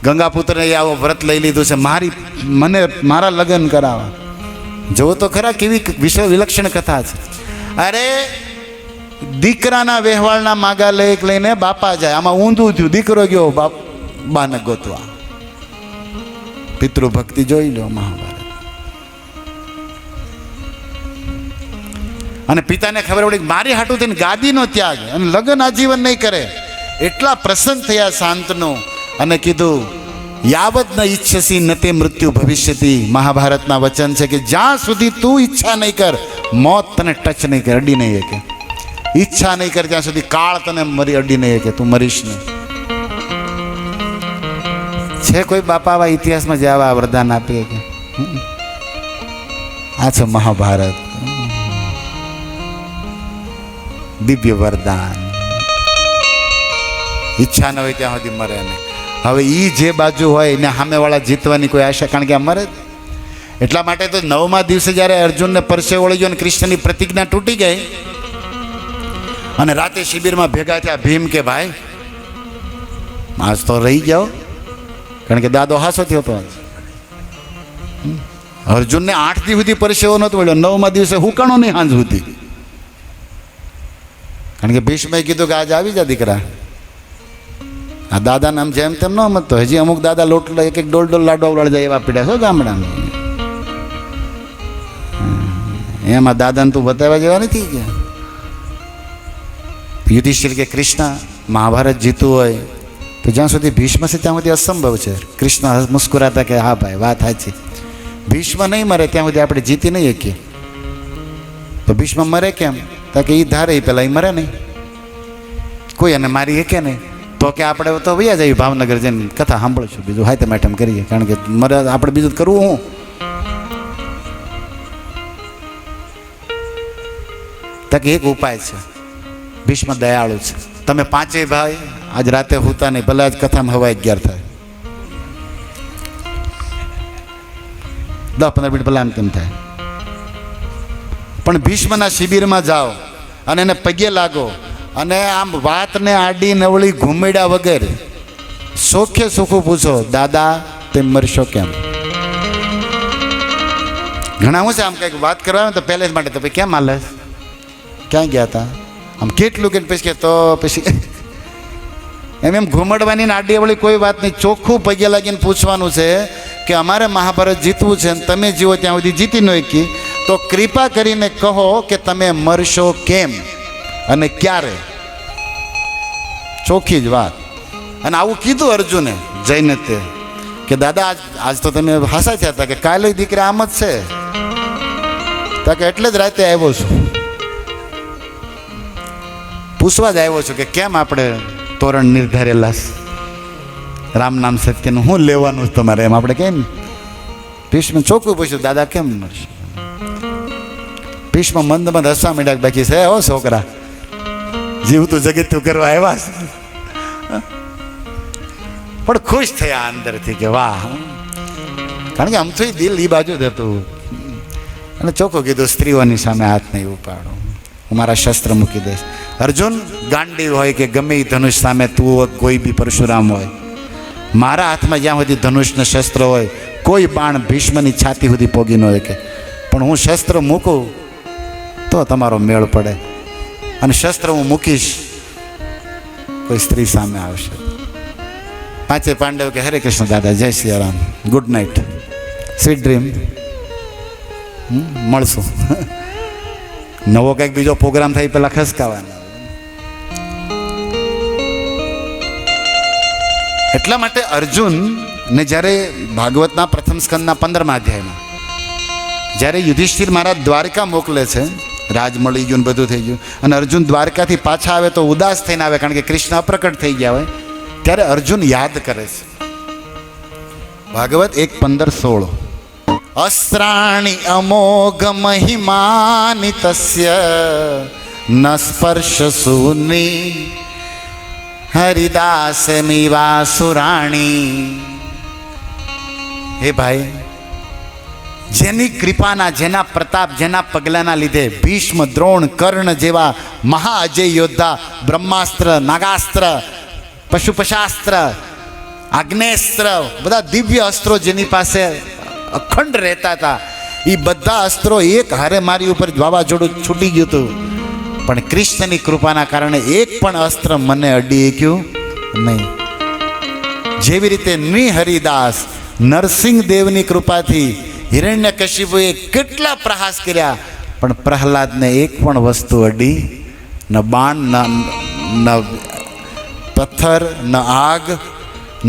ગંગાપુત્રને આવો વ્રત લઈ લીધું છે, મારા લગ્ન કરાવવા. જોવો તો ખરા કેવી વિશ્વ વિલક્ષણ કથા છે. અરે દીકરાના વહેવાળના માગા લઈને બાપા જાય. આમાં ઊંધું થયું. દીકરો ગયો બાને ગોતવા. પિતૃભક્તિ જોઈ લો મહાભારત. અને પિતાને ખબર પડી મારી હાટું થઈને ગાદીનો ત્યાગ અને લગ્ન આજીવન નહીં કરે. એટલા પ્રસન્ન થયા શાંતનો અને કીધું યાવત ન ઈચ્છસી ન તે મૃત્યુ ભવિષ્યતી. મહાભારતના વચન છે કે જ્યાં સુધી તું ઈચ્છા નહીં કર, મોત તને ટચ નહીં કરે, અડી નહીં શકે. ઈચ્છા નહીં કરે ત્યાં સુધી કાળ તને અડી નહીં શકે, તું મરીશ નહીં. છે કોઈ બાપા આવા ઇતિહાસમાં જે આવા વરદાન આપીએ કે? આ છે મહાભારત. દિવ્ય વરદાન. ઈચ્છા ન હોય ત્યાં સુધી મરે નહીં. હવે એ જે બાજુ હોય ને સામેવાળા જીતવાની કોઈ આશા, કારણ કે આ મરે જ. એટલા માટે તો 9મા દિવસે જ્યારે અર્જુનને પરસે વળી ગયો અને કૃષ્ણની પ્રતિજ્ઞા તૂટી ગઈ અને રાતે શિબિરમાં ભેગા થયા ભીમ કે ભાઈ આજ તો રહી જાઓ, કારણ કે દાદો હાસો થયો હતો. અર્જુનને 8 દી સુધી પરસેવો નહોતો વળ્યો, 9મા દિવસે હુકાણો નહીં સાંજ સુધી. કારણ કે ભીષ્મએ કીધું કે આજ આવી જા દીકરા. આ દાદાને આમ જેમ તેમ ન સમજતો, હજી અમુક દાદા લોટ એક એક ડોલ લાડવા ઉડાડી જાય એવા પીડ્યા છો ગામડામાં. એમાં દાદાને તું બતાવવા જેવા નથી ગયા. યુધિષ્ઠિર કે કૃષ્ણ મહાભારત જીતવું હોય તો જ્યાં સુધી ભીષ્મ છે ત્યાં સુધી અસંભવ છે. કૃષ્ણ મુસ્કુરાતા કે હા ભાઈ વાત સાચી, ભીષ્મ નહીં મરે ત્યાં સુધી આપણે જીતી નહીં શકીએ. તો ભીષ્મ મરે કેમ? તો કે એ ધારે પેલા એ મરે નહીં, કોઈ એને મારી શકે નહીં. તો કે આપણે તો વયા જઈએ ભાવનગર જઈને કથા સાંભળશું, બીજું હાથે માટેમ કરીએ, કારણ કે મરે આપણે બીજું કરવું હું. તો કે એક ઉપાય છે, ભીષ્મ દયાળુ છે. તમે 5 ભાઈ આજ રાતે હોતા નહીં, ભલે આજ કથામાં હવા 11 થાય, 10-15 મિનિટ ભલે આમ તેમ થાય, પણ ભીષ્મના શિબિરમાં જાઓ અને એને પગે લાગો અને આમ વાતને આડી નવળી ઘૂમેડ્યા વગર સોખે સુખું પૂછો, દાદા તેમ મરશો કેમ? ઘણા હું છે આમ કંઈક વાત કરવા તો પહેલે જ માટે તો કેમ હાલે, ક્યાં ગયા હતા, આમ કેટલું કે પછી તો પછી એમ ઘૂમડવાની આડી વળી કોઈ વાત નહીં. ચોખ્ખું પગે લાગીને પૂછવાનું છે કે અમારે મહાભારત જીતવું છે અને તમે જીવો ત્યાં સુધી જીતી ન શકી, તો કૃપા કરીને કહો કે તમે મરશો કેમ અને ક્યારે. ચોખ્ખી જ વાત. અને આવું કીધું અર્જુને જઈને તે કે દાદા આજ તો તમે હાસા થયા હતા કે કાલે દીકરા આમ જ છે, તો કે એટલે જ રાતે આવ્યો છું, પૂછવા જ આવ્યો છું કે કેમ આપણે તોરણ નિર્ધારેલા રામ નામ સત્યનું હું લેવાનું તમારે, એમ આપણે કેમ. ભીષ્મ ચોખ્ખું પૂછ્યું, દાદા કેમ મરશે? ભીષ્મ મંદ મંદ હસવા માંડ્યા, બાકી છે હો છોકરા, જીવતું જગતું કરવા આવ્યા છે. પણ ખુશ થયા અંદરથી કે વાહ, કારણ કે આમ તો દિલ એ બાજુ જ હતું. અને ચોખ્ખું કીધું, સ્ત્રીઓની સામે હાથ નહીં ઉપાડો, હું મારા શસ્ત્ર મૂકી દઈશ. અર્જુન ગાંડી હોય કે ગમે એ ધનુષ સામે તું હોય, કોઈ બી પરશુરામ હોય, મારા હાથમાં જ્યાં સુધી ધનુષને શસ્ત્ર હોય કોઈ બાણ ભીષ્મની છાતી સુધી પોગી ન હોય કે, પણ હું શસ્ત્ર મૂકું તો તમારો મેળ પડે, અને શસ્ત્ર હું મૂકીશ કોઈ સ્ત્રી સામે આવશે. 5 પાંડવ કે હરે કૃષ્ણ દાદા, જય Shri Ram, good night, sweet dream, મળશું. નવો કંઈક બીજો પ્રોગ્રામ થાય પેલા ખસકાવાના. એટલા માટે અર્જુન ને જ્યારે ભાગવતના પ્રથમ સ્કંદના 15મા અધ્યાયમાં જ્યારે યુધિષ્ઠિર મહારાજ દ્વારકા મોકલે છે, રાજ મળી ગયું ને બધું થઈ ગયું, અને અર્જુન દ્વારકાથી પાછા આવે તો ઉદાસ થઈને આવે, કારણ કે કૃષ્ણ અપ્રકટ થઈ ગયા હોય, ત્યારે અર્જુન યાદ કરે છે ભાગવત 1:15-16, અસ્ત્રાણિ અમોઘ મહિમાનિ તસ્ય ન સ્પર્શ સુની હરિદાસમિવાસુરાણી. હે ભાઈ, જેની કૃપાના, જેના પ્રતાપ, જેના પગલાના લીધે ભીષ્મ, દ્રોણ, કર્ણ જેવા મહાઅજય યોદ્ધા બ્રહ્માસ્ત્ર, નાગાસ્ત્ર, પશુપશાસ્ત્ર, આગ્નેસ્ત્ર, બધા દિવ્ય અસ્ત્રો જેની પાસે અખંડ રહેતા હતા, એ બધા અસ્ત્રો એક હારે મારી ઉપર વાવાઝોડું છૂટી ગયું હતું, પણ કૃષ્ણની કૃપાના કારણે એક પણ અસ્ત્ર મને અડી શક્યું નહીં. જેવી રીતે નિહરિદાસ નરસિંહ દેવની કૃપાથી હિરણ્યકશિપુએ કેટલા પ્રહાસ કર્યા, પણ પ્રહલાદને એક પણ વસ્તુ અડી ન બાણ, ન પથ્થર, ન આગ,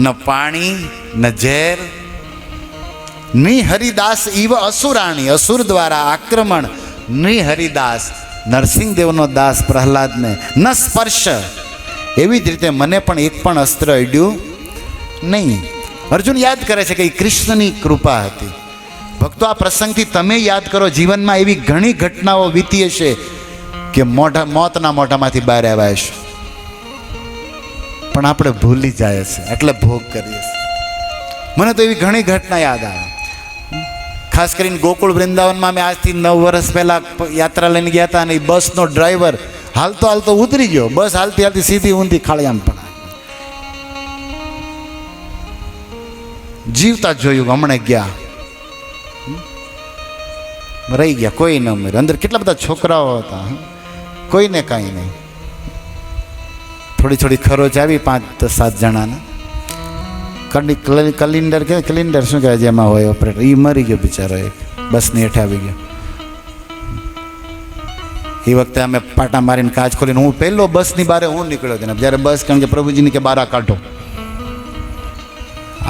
ન પાણી, ન ઝેર. નિહરિદાસ ઇવ અસુરાણી, અસુર દ્વારા આક્રમણ. નિહરિદાસ નરસિંહદેવનો દાસ પ્રહલાદને ન સ્પર્શ, એવી જ રીતે મને પણ એક પણ અસ્ત્ર અડ્યું નહીં. અર્જુન યાદ કરે છે કે એ કૃષ્ણની કૃપા હતી. ભક્તો, આ પ્રસંગથી તમે યાદ કરો, જીવનમાં એવી ઘણી ઘટનાઓ વીતી હશે કે મોતના મોઢામાંથી બહાર આવ્યા છે, પણ આપણે ભૂલી જાય છે એટલે ભોગ કરીએ છીએ. મને તો એવી ઘણી ઘટના યાદ આવે. ખાસ કરીને ગોકુળ વૃંદાવનમાં અમે આજથી 9 વર્ષ પહેલાં યાત્રા લઈને ગયા હતા, અને એ બસનો ડ્રાઈવર હાલતો હાલતો ઉતરી ગયો. બસ હાલતી હાલતી સીધી ઊંધી ખાળિયામાં પણ જીવતા જોયું. હમણાં ગયા રહી ગયા, કોઈ ન મર્યું. અંદર કેટલા બધા છોકરાઓ હતા, કોઈને કાંઈ નહીં. થોડી થોડી ખરોચ આવી 5-7 જણાને. કલિન્ડર કે કલિન્ડર શું કહેવાય જેમાં હોય ઓપરેટર, એ મરી ગયો બિચારો, એક બસની હેઠે આવી ગયો. એ વખતે અમે પાટા મારીને કાચ ખોલીને હું પહેલો બસની બારે હું નીકળ્યો હતો. જ્યારે બસ, કારણ કે પ્રભુજીની કે બારા કાઢો,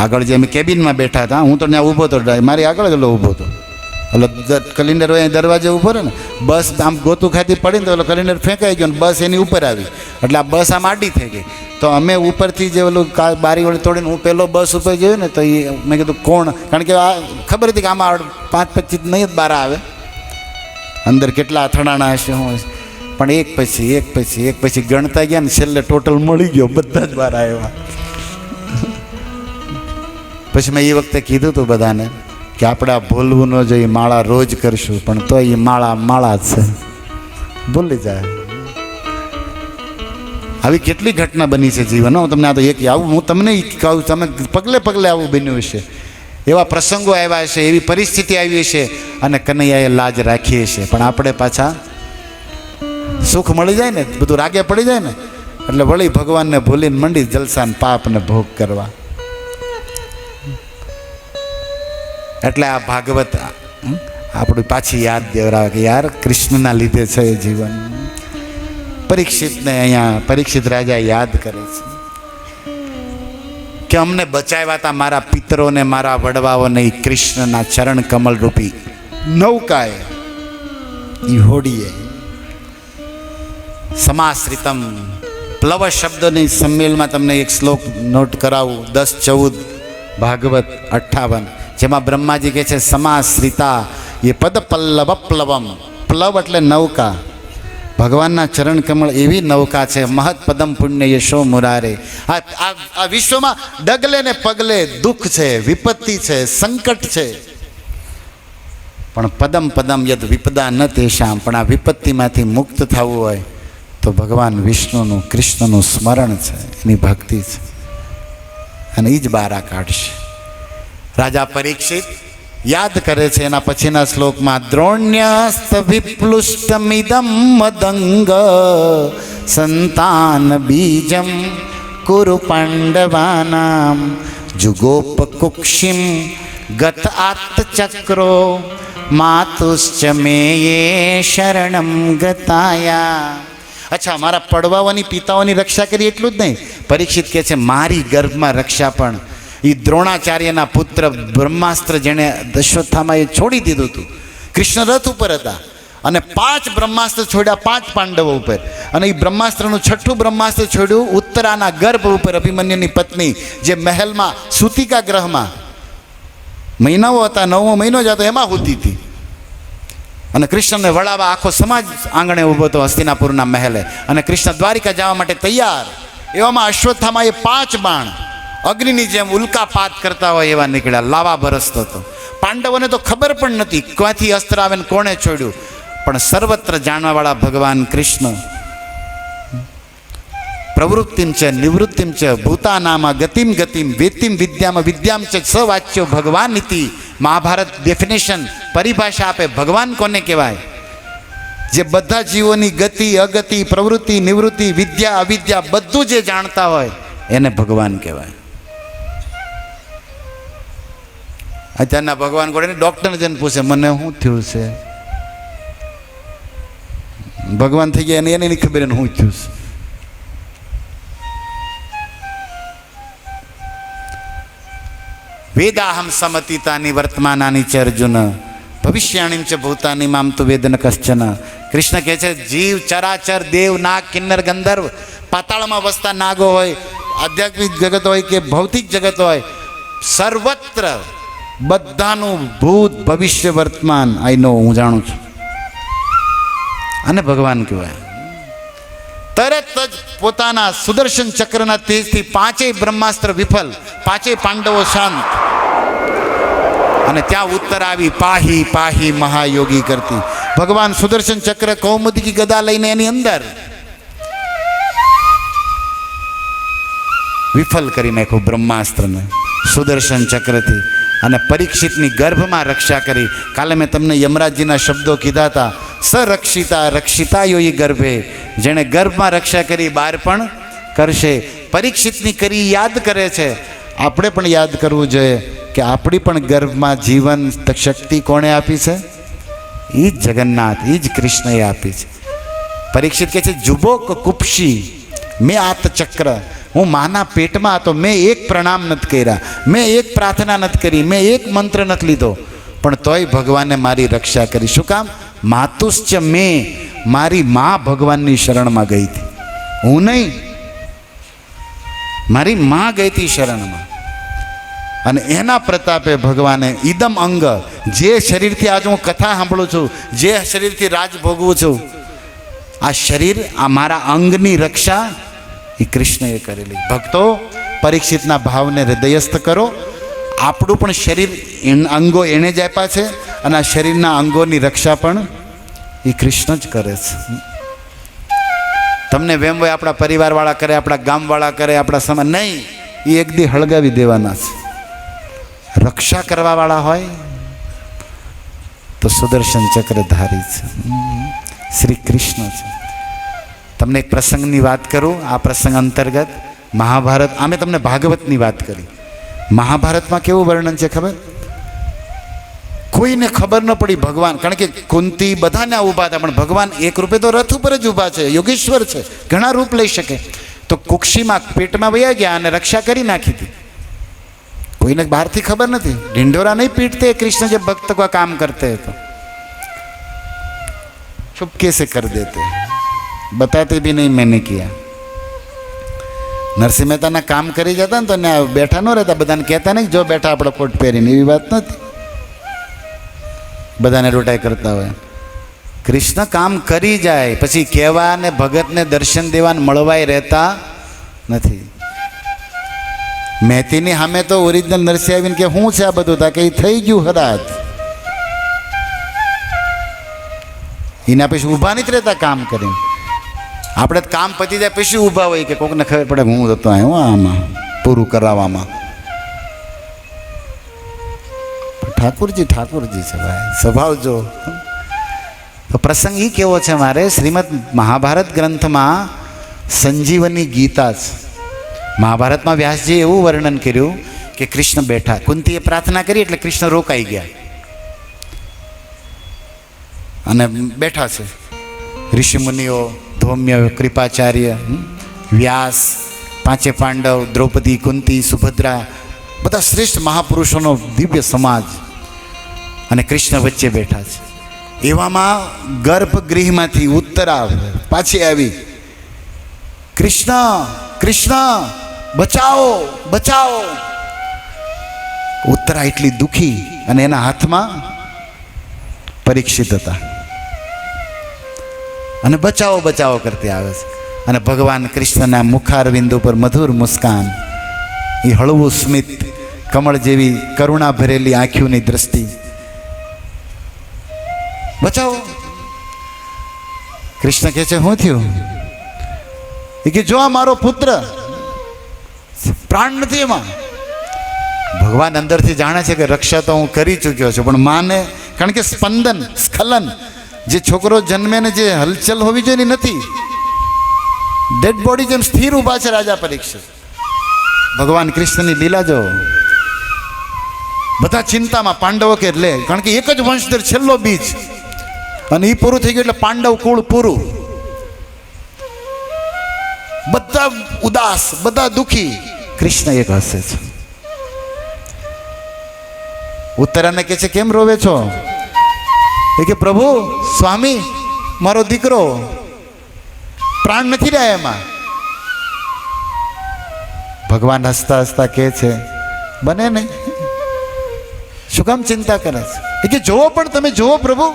આગળ જે અમે કેબિનમાં બેઠા હતા, હું તો ત્યાં ઊભો હતો, મારી આગળ જ ઊભો હતો. એટલે કલિન્ડર હોય દરવાજે ઊભો રહે ને, બસ આમ ગોતું ખાતી પડીને તો ઓલો કલિન્ડર ફેંકાઈ ગયો ને બસ એની ઉપર આવી, એટલે આ બસ આમ આડી થઈ ગઈ. તો અમે ઉપરથી જે ઓલું બારી વળી તોડીને હું પહેલો બસ ઉપર ગયો ને, તો એ મેં કીધું કોણ, કારણ કે આ ખબર હતી કે આમાં 5-25 નહીં જ બહાર આવે, અંદર કેટલા અથડાણા હશે શું હશે. પણ એક પછી ગણતા ગયા ને છેલ્લે ટોટલ મળી ગયો, બધા જ બહાર આવ્યા. પછી મેં એ વખતે કીધું હતું બધાને કે આપણે આ ભૂલવું ન જોઈએ, માળા રોજ કરશું, પણ તો એ માળા જ છે, ભૂલી જાય. આવી કેટલી ઘટના બની છે જીવન. હું તમને આ તો એક આવું હું તમને કહું, તમે પગલે પગલે આવું બન્યું છે, એવા પ્રસંગો આવ્યા છે, એવી પરિસ્થિતિ આવી છે, અને કનૈયાએ લાજ રાખી છે. પણ આપણે પાછા સુખ મળી જાય ને, બધું રાગે પડી જાય ને, એટલે વળી ભગવાનને ભૂલીને મંડી જલસાન પાપને ભોગ કરવા. એટલે આ ભાગવત આપણી પાછી યાદ દેવરાવે કે યાર કૃષ્ણના લીધે છે એ જીવન. પરીક્ષિતને અહીંયા પરીક્ષિત રાજા યાદ કરે છે કે અમને બચાવ્યા હતા મારા પિતરોને, મારા વડવાઓને એ કૃષ્ણના ચરણ કમલ રૂપી નૌકાએ, ઈ હોડીએ. સમાશ્રિતમ પ્લવ શબ્દની સંમેલમાં તમને એક શ્લોક નોટ કરાવું, 10-14 ભાગવત 58, જેમાં બ્રહ્માજી કહે છે સમાશ્રિતા એ પદ પલ્લવ પ્લવમ. પ્લવ એટલે નૌકા, ભગવાનના ચરણ કમળ એવી નૌકા છે. મહત પદમ પુણ્ય યશો મુરારે. આ વિશ્વમાં ડગલે ને પગલે દુઃખ છે, વિપત્તિ છે, સંકટ છે, પણ પદમ યદ વિપદા ન તેષામ. પણ આ વિપત્તિમાંથી મુક્ત થવું હોય તો ભગવાન વિષ્ણુનું, કૃષ્ણનું સ્મરણ છે, એની ભક્તિ છે, અને એ જ બારા કાઢશે. રાજા પરીક્ષિત યાદ કરે છે એના પછીના શ્લોકમાં, દ્રોણ્યસ્ત વિપ્લુષ્ટમિદમ મદંગ સંતાન બીજમ કુરુ પાંડવાનામ જુગોપ કુક્ષિમ ગત આત્ચક્રો માતુશ્ચ મેયે શરણમ ગતાયા. અચ્છા, મારા પડવાઓની પિતાઓની રક્ષા કરી એટલું જ નહીં, પરીક્ષિત કહે છે મારી ગર્ભમાં રક્ષા પણ એ દ્રોણાચાર્યના પુત્ર બ્રહ્માસ્ત્ર જેણે દશોત્થામાએ છોડી દીધું હતું. કૃષ્ણ રથ ઉપર હતા અને 5 બ્રહ્માસ્ત્ર છોડ્યા 5 પાંડવો ઉપર, અને એ બ્રહ્માસ્ત્રનું 6ઠું બ્રહ્માસ્ત્ર છોડ્યું ઉત્તરાના ગર્ભ ઉપર. અભિમન્યુની પત્ની જે મહેલમાં સૂતિકા ગ્રહમાં મહિનાઓ હતા, 9મો મહિનો જ હતો, એમાં હોતી હતી, અને કૃષ્ણને વળાવવા આખો સમાજ આંગણે ઊભો હતો હસ્તિનાપુરના મહેલે, અને કૃષ્ણ દ્વારિકા જવા માટે તૈયાર. એવામાં અશ્વત્થામાએ 5 બાણ અગ્નિની જેમ ઉલ્કાપાત કરતા હોય એવા નીકળ્યા, લાવા બરસતો હતો. પાંડવોને તો ખબર પણ નથી ક્યાંથી અસ્ત્ર આવે ને કોણે છોડ્યું, પણ સર્વત્ર જાણવાવાળા ભગવાન કૃષ્ણ પ્રવૃત્તિમ ચ નિવૃત્તિમ ચ ભૂતાનામાં ગતિમ વેતિમ વિદ્યામ ચ સવાચ્યો ભગવાન નીતિ. મહાભારત ડેફિનેશન પરિભાષા આપે ભગવાન કોને કહેવાય? જે બધા જીવોની ગતિ અગતિ પ્રવૃત્તિ નિવૃત્તિ વિદ્યા અવિદ્યા બધું જે જાણતા હોય એને ભગવાન કહેવાય. અત્યારના ભગવાન કોને ડૉક્ટરને જઈને પૂછે મને શું થયું છે, ભગવાન થઈ ગયા એને નહીં ખબર એને શું થયું છે. વેદાહમ સમતીતાની વર્તમાનાની ચ અર્જુન ભવિષ્યાણીમ ચ ભૂતાની મામ તુ વેદન કશ્ચન. કૃષ્ણ કહે છે જીવ ચરાચર દેવ નાગ કિન્નર ગંધર્વ, પાતાળમાં વસતા નાગો હોય, આધ્યાત્મિક જગત હોય કે ભૌતિક જગત હોય, સર્વત્ર બધાનું ભૂત ભવિષ્ય વર્તમાન આઈ નો, હું જાણું છું. અને ભગવાન કહેવાય. તરત જ પોતાના સુદર્શન ચક્રના તેજથી પાંચેય બ્રહ્માસ્ત્ર વિફલ, પાંચેય પાંડવો શાંત. અને ત્યાં ઉત્તર આવી પાહી પાહી મહાયોગી કરતી. ભગવાન સુદર્શન ચક્ર કૌમુદકી ગદા લઈને એની અંદર વિફલ કરી નાખ્યું બ્રહ્માસ્ત્રને સુદર્શન ચક્રથી. અને પરીક્ષિતની ગર્ભમાં રક્ષા કરી. કાલે મેં તમને યમરાજજીના શબ્દો કીધા હતા, સરક્ષિતા રક્ષિતાયોઈ ગર્ભે. જેણે ગર્ભમાં રક્ષા કરી બહાર પણ કરશે. પરીક્ષિતની કરી યાદ કરે છે. આપણે પણ યાદ કરવું જોઈએ કે આપણી પણ ગર્ભમાં જીવન શક્તિ કોણે આપી છે? એ જ જગન્નાથ, એ જ કૃષ્ણએ આપી છે. પરીક્ષિત કહે છે જુબોક કુપશી મેં આત ચક્ર, હું માના પેટમાં હતો, મેં એક પ્રણામ નથી કર્યા, મેં એક પ્રાર્થના નથી કરી, મેં એક મંત્ર નથી લીધો, પણ તોય ભગવાને મારી રક્ષા કરી. શું કામ? માતુશ્ચ મેં, મારી મા ભગવાનની શરણમાં ગઈ હતી, હું નહીં, મારી મા ગઈ હતી શરણમાં. અને એના પ્રતાપે ભગવાને ઈદમ અંગ, જે શરીરથી આજે હું કથા સાંભળું છું, જે શરીરથી રાજ ભોગવું છું, આ શરીર, આ મારા અંગની રક્ષા એ કૃષ્ણએ કરેલી. ભક્તો, પરીક્ષિતના ભાવને હૃદયસ્થ કરો. આપણું પણ શરીર અંગો એણે જ આપ્યા છે, અને આ શરીરના અંગોની રક્ષા પણ એ કૃષ્ણ જ કરે છે. તમને વેમ હોય આપણા પરિવારવાળા કરે, આપણા ગામવાળા કરે, આપણા સમાજ નહીં, એ એક દી હળગાવી દેવાના છે. રક્ષા કરવાવાળા હોય તો સુદર્શન ચક્રધારી છે, શ્રી કૃષ્ણ છે. તમને એક પ્રસંગની વાત કરું. આ પ્રસંગ અંતર્ગત મહાભારત, આમે તમને ભાગવતની વાત કરી. મહાભારતમાં કેવું વર્ણન છે ખબર? કોઈને ખબર ન પડી ભગવાન, કારણ કે કુંતી બધાને ઊભા હતા, પણ ભગવાન એક રૂપે તો રથ ઉપર જ ઊભા છે, યોગેશ્વર છે, ઘણા રૂપ લઈ શકે. તો કુક્ષીમાં પેટમાં વયા ગયા અને રક્ષા કરી નાખી હતી. કોઈને બહારથી ખબર નથી. ઢિંઢોરા નહીં પીટતે कृष्ण जब भक्त का काम करते हैं तो चुपके से कर देते, बताते भी नहीं मैंने किया. નરસિંહ મહેતાના કામ કરી જતા ને તો ને બેઠા ન રહેતા, બધાને કહેતા નહીં જો બેઠા આપણે કોટ પહેરીને, એવી વાત નથી. બધાને રોટાઈ કરતા હોય. કૃષ્ણ કામ કરી જાય પછી કહેવા ને ભગતને દર્શન દેવાને મળવાય રહેતા નથી. મહેતીની સામે તો ઓરિજિનલ નરસિંહ આવીને કે શું છે આ બધું, તા કે એ થઈ ગયું હરાજ. એના પછી ઊભા નથી રહેતા કામ કરીને. આપણે કામ પતી જાય પછી ઊભા હોય કે કોકને ખબર પડે હું હતો હું આમાં પૂરું કરાવવામાં. ઠાકુરજી ઠાકુરજી છે ભાઈ, સ્વભાવ જો. તો પ્રસંગ એ કેવો છે મારે, શ્રીમદ મહાભારત ગ્રંથમાં સંજીવની ગીતા છે. મહાભારતમાં વ્યાસજીએ એવું વર્ણન કર્યું કે કૃષ્ણ બેઠા, કુંતીએ પ્રાર્થના કરી એટલે કૃષ્ણ રોકાઈ ગયા અને બેઠા છે. ઋષિમુનિઓ, ધૌમ્ય, કૃપાચાર્ય, વ્યાસ, પાંચે પાંડવ, દ્રૌપદી, કુંતી, સુભદ્રા, બધા શ્રેષ્ઠ મહાપુરુષોનો દિવ્ય સમાજ, અને કૃષ્ણ વચ્ચે બેઠા છે. એવામાં ગર્ભગૃહમાંથી ઉત્તરા પાછી આવી, કૃષ્ણ કૃષ્ણ બચાવો બચાવો. ઉત્તરા એટલી દુખી, અને એના હાથમાં પરીક્ષિત હતા, અને બચાવો બચાવો કરતી આવે છે. અને ભગવાન કૃષ્ણના મુખારવિંદ ઉપર મધુર મુસ્કાન, એ હળવું સ્મિત, કમળ જેવી કરુણા ભરેલી આંખોની દ્રષ્ટિ. બચાવો. કૃષ્ણ કહે છે શું થયું? એ કે જો આ મારો પુત્ર, પ્રાણ નથી એમાં. ભગવાન અંદરથી જાણે છે કે રક્ષા તો હું કરી ચૂક્યો છું, પણ માને, કારણ કે સ્પંદન, સ્ખલન, જે છોકરો જન્મે ને જે હલચલ હોવી જોઈએ ને નથી. ડેડ બોડી જેમ સ્થિર ઊભા છે રાજા પરીક્ષિત. ભગવાન કૃષ્ણની લીલા જો. બધા ચિંતામાં, પાંડવો કે લે, કારણ કે એક જ વંશધર, છેલ્લો બીજ, અને એ પૂરું થઈ ગયું એટલે પાંડવ કુળ પૂરું. બધા ઉદાસ, બધા દુખી. કૃષ્ણ એક હસે છે. ઉત્તરાને કહે છે કેમ રોવે છો? એ કે પ્રભુ, સ્વામી, મારો દીકરો પ્રાણ નથી રહ્યા એમાં. ભગવાન હસતા હસતા કહે છે બને નહીં, શું કામ ચિંતા કરે છે? એ કે જોવો, પણ તમે જોવો પ્રભુ,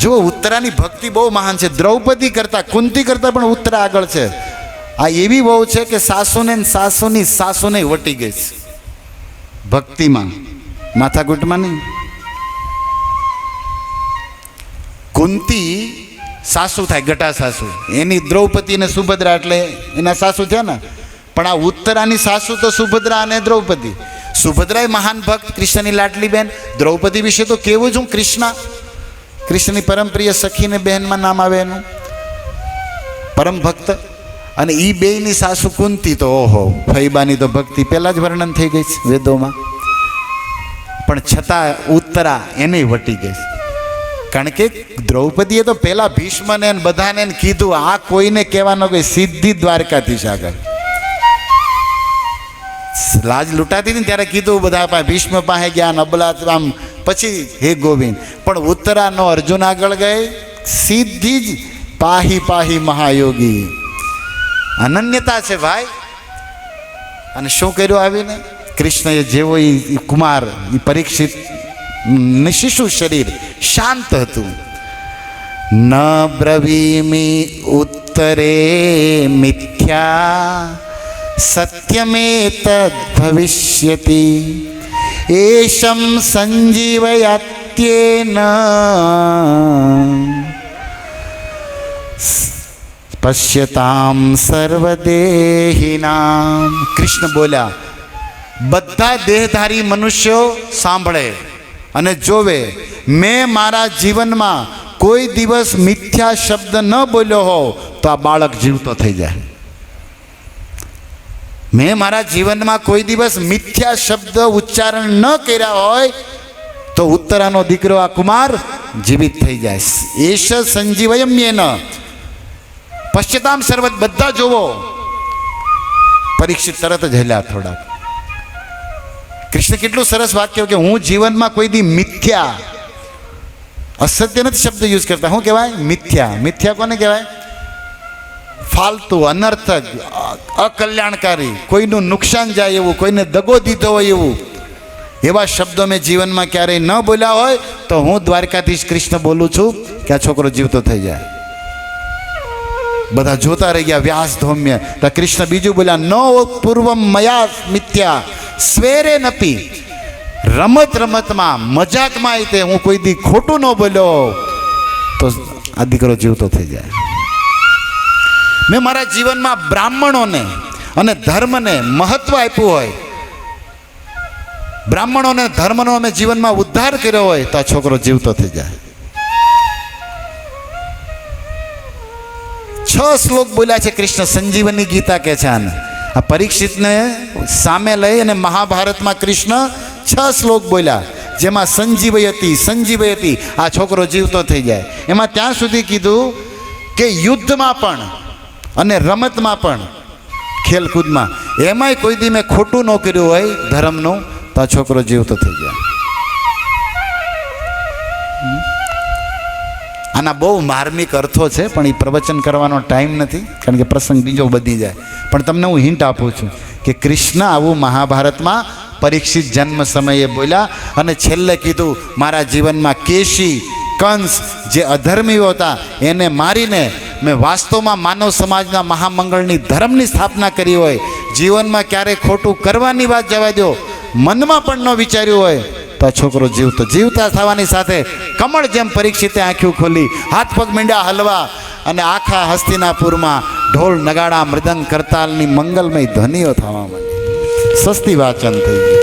જુઓ, ઉત્તરાની ભક્તિ બહુ મહાન છે. દ્રૌપદી કરતા, કુંતી કરતા પણ ઉત્તરા આગળ છે. આ એવી બહુ છે કે સાસુને ને સાસુની સાસુને વટી ગઈ છે ભક્તિમાં, માથાકૂટમાં નહીં. કુંતી સાસુ થાય, ગટા સાસુ, એની દ્રૌપદી ને સુભદ્રા એટલે એના સાસુ થયા ને. પણ આ ઉત્તરાની સાસુ તો સુભદ્રા અને દ્રૌપદી. સુભદ્રા એ મહાન ભક્ત, કૃષ્ણની લાડલી બહેન. દ્રૌપદી વિશે તો કેવું છું, કૃષ્ણની પરમ પ્રિય સખીને બહેનમાં નામ આવે એનું, પરમ ભક્ત. અને એ બેયની સાસુ કુંતી તો ઓહો, ફૈબાની તો ભક્તિ પહેલાં જ વર્ણન થઈ ગઈ છે વેદોમાં. પણ છતાં ઉત્તરા એને વટી ગઈ, કારણ કે દ્રૌપદીએ તો પહેલા ભીષ્મને બધાને કીધું, આ કોઈને કહેવાનો કોઈ, સીધી દ્વારકાધીશ આગળ લાજ લૂંટાતી હતી ને ત્યારે કીધું બધા પાસે, ભીષ્મ પાસે ગયા, નબલા આમ, પછી હે ગોવિંદ. પણ ઉત્તરાનો અર્જુન આગળ ગઈ, સીધી જ પાહી પાહી મહાયોગી. અનન્યતા છે ભાઈ. અને શું કર્યું આવીને કૃષ્ણએ, જેવો એ કુમાર પરીક્ષિત શિશુ શરીર શાંત હતું. ન બ્રવીમી ઉત્તરે મિથ્યા સત્યમેતદ ભવિષ્યતિ એષમ સંજીવયાત્યેન પશ્યતામ સર્વદેહિનામ. કૃષ્ણ બોલ્યા, બધા દેહધારી મનુષ્યો સાંભળે અને જોવે, મેં મારા જીવનમાં કોઈ દિવસ મિથ્યા શબ્દ ન બોલ્યો હો તો આ બાળક જીવતો થઈ જાય. મેં મારા જીવનમાં કોઈ દિવસ મિથ્યા શબ્દ ઉચ્ચારણ ન કર્યા હોય તો ઉત્તરાનો દીકરો આ કુમાર જીવિત થઈ જાય. એશ સંજીવયમ્યેન પશ્ચતામ સર્વત. બધા જોવો. પરીક્ષિત તરત જ હેલ્યા થોડાક. કૃષ્ણ કેટલું સરસ વાક્ય કે હું જીવનમાં કોઈ દી મિથ્યા, અસત્ય નથી શબ્દ યુઝ કરતા. શું કહેવાય? મિથ્યા. મિથ્યા કોને કહેવાય? ફાલતુ, અનર્થક, અકલ્યાણકારી, કોઈનું નુકસાન જાય એવું, કોઈને દગો દીધો હોય એવું, એવા શબ્દો મેં જીવનમાં ક્યારેય ન બોલ્યા હોય તો હું દ્વારકાધીશ કૃષ્ણ બોલું છું કે આ છોકરો જીવતો થઈ જાય. બધા જોતા રહી ગયા, વ્યાસ ધૌમ્ય. તો કૃષ્ણ બીજું બોલ્યા, નો પૂર્વમ મયા મિથ્યા સ્વેરે નપી. રમત રમતમાં, મજાકમાં તે હું કોઈ દી ખોટું ન બોલ્યો તો આ દીકરો જીવતો થઈ જાય. મેં મારા જીવનમાં બ્રાહ્મણોને અને ધર્મને મહત્વ આપ્યું હોય, બ્રાહ્મણો અને ધર્મનો અમે જીવનમાં ઉદ્ધાર કર્યો હોય તો આ છોકરો જીવતો થઈ જાય. 6 શ્લોક બોલ્યા છે કૃષ્ણ. સંજીવની ગીતા કે છે આને. આ પરીક્ષિતને સામે લઈ અને મહાભારતમાં કૃષ્ણ 6 શ્લોક બોલ્યા, જેમાં સંજીવયતી આ છોકરો જીવતો થઈ જાય. એમાં ત્યાં સુધી કીધું કે યુદ્ધમાં પણ અને રમતમાં પણ, ખેલકૂદમાં, એમાંય કોઈ દી મેં ખોટું ન કર્યું હોય ધર્મનું તો આ છોકરો જીવતો થઈ જાય. આના બહુ માર્મિક અર્થો છે, પણ એ પ્રવચન કરવાનો ટાઈમ નથી, કારણ કે પ્રસંગ બીજો બની જાય. પણ તમને હું હિન્ટ આપું છું કે કૃષ્ણ આવું મહાભારતમાં પરીક્ષિત જન્મ સમયે બોલ્યા. અને છેલ્લે કીધું, મારા જીવનમાં કેશી, કંસ જે અધર્મીઓ હતા એને મારીને મેં વાસ્તવમાં માનવ સમાજના મહામંગળની ધર્મની સ્થાપના કરી હોય. જીવનમાં ક્યારેય ખોટું કરવાની વાત જવા દો, મનમાં પણ ન વિચાર્યું હોય તો આ છોકરો જીવતા થવાની સાથે કમળ જેમ પરીક્ષિતે આંખ્યું ખોલી, હાથ પગ મીંડ્યા હલવા, અને આખા હસ્તિનાપુરમાં ઢોલ નગાડા મૃદંગ કરતાલની મંગલમય ધ્વનિઓ થવા માંડી. સસ્તી વાચન થઈ ગયું.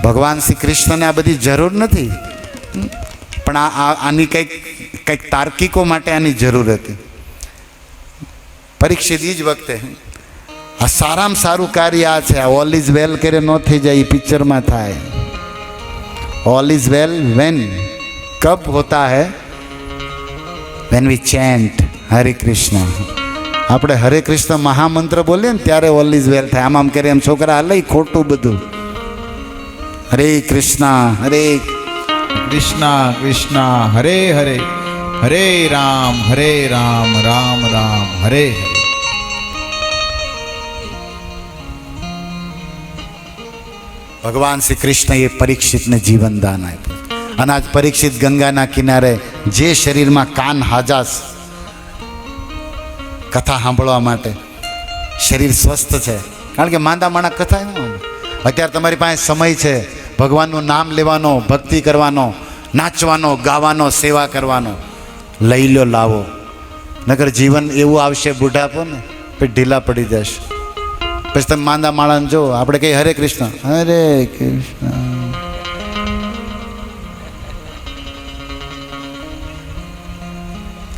ભગવાન શ્રી કૃષ્ણને આ બધી જરૂર નથી, પણ આની કંઈક તાર્કિકો માટે આની જરૂર હતી. પરીક્ષિત એ જ વખતે આ સારામાં સારું કાર્ય આ છે. ઓલ ઇઝ વેલ કરે ન થઈ જાય, એ પિક્ચરમાં થાય. ઓલ ઇઝ વેલ વેન કબ હોતા હૈ? વેન વી ચેન્ટ હરે કૃષ્ણ. આપણે હરે કૃષ્ણ મહામંત્ર બોલીએ ને ત્યારે ઓલ ઇઝ વેલ થાય. આમ કરે એમ છોકરા હાલે ખોટું બધું. હરે કૃષ્ણ કૃષ્ણ કૃષ્ણ હરે હરે, હરે રામ રામ રામ હરે હરે. ભગવાન શ્રી કૃષ્ણએ પરીક્ષિતને જીવન દાન આપ્યું. અને આજ પરીક્ષિત ગંગાના કિનારે જે શરીરમાં કાન હાજાસ કથા સાંભળવા માટે, શરીર સ્વસ્થ છે. કારણ કે માંદા માણસ કથા ન હોય. અત્યારે તમારી પાસે સમય છે ભગવાનનું નામ લેવાનો, ભક્તિ કરવાનો, નાચવાનો, ગાવાનો, સેવા કરવાનો. લઈ લો, લાવો. નકર જીવન એવું આવશે બુઢાપો ને પછી ઢીલા પડી જશે. પછી તમે માંદા માણસ જો, આપણે કહીએ હરે કૃષ્ણ, હરે કૃષ્ણ.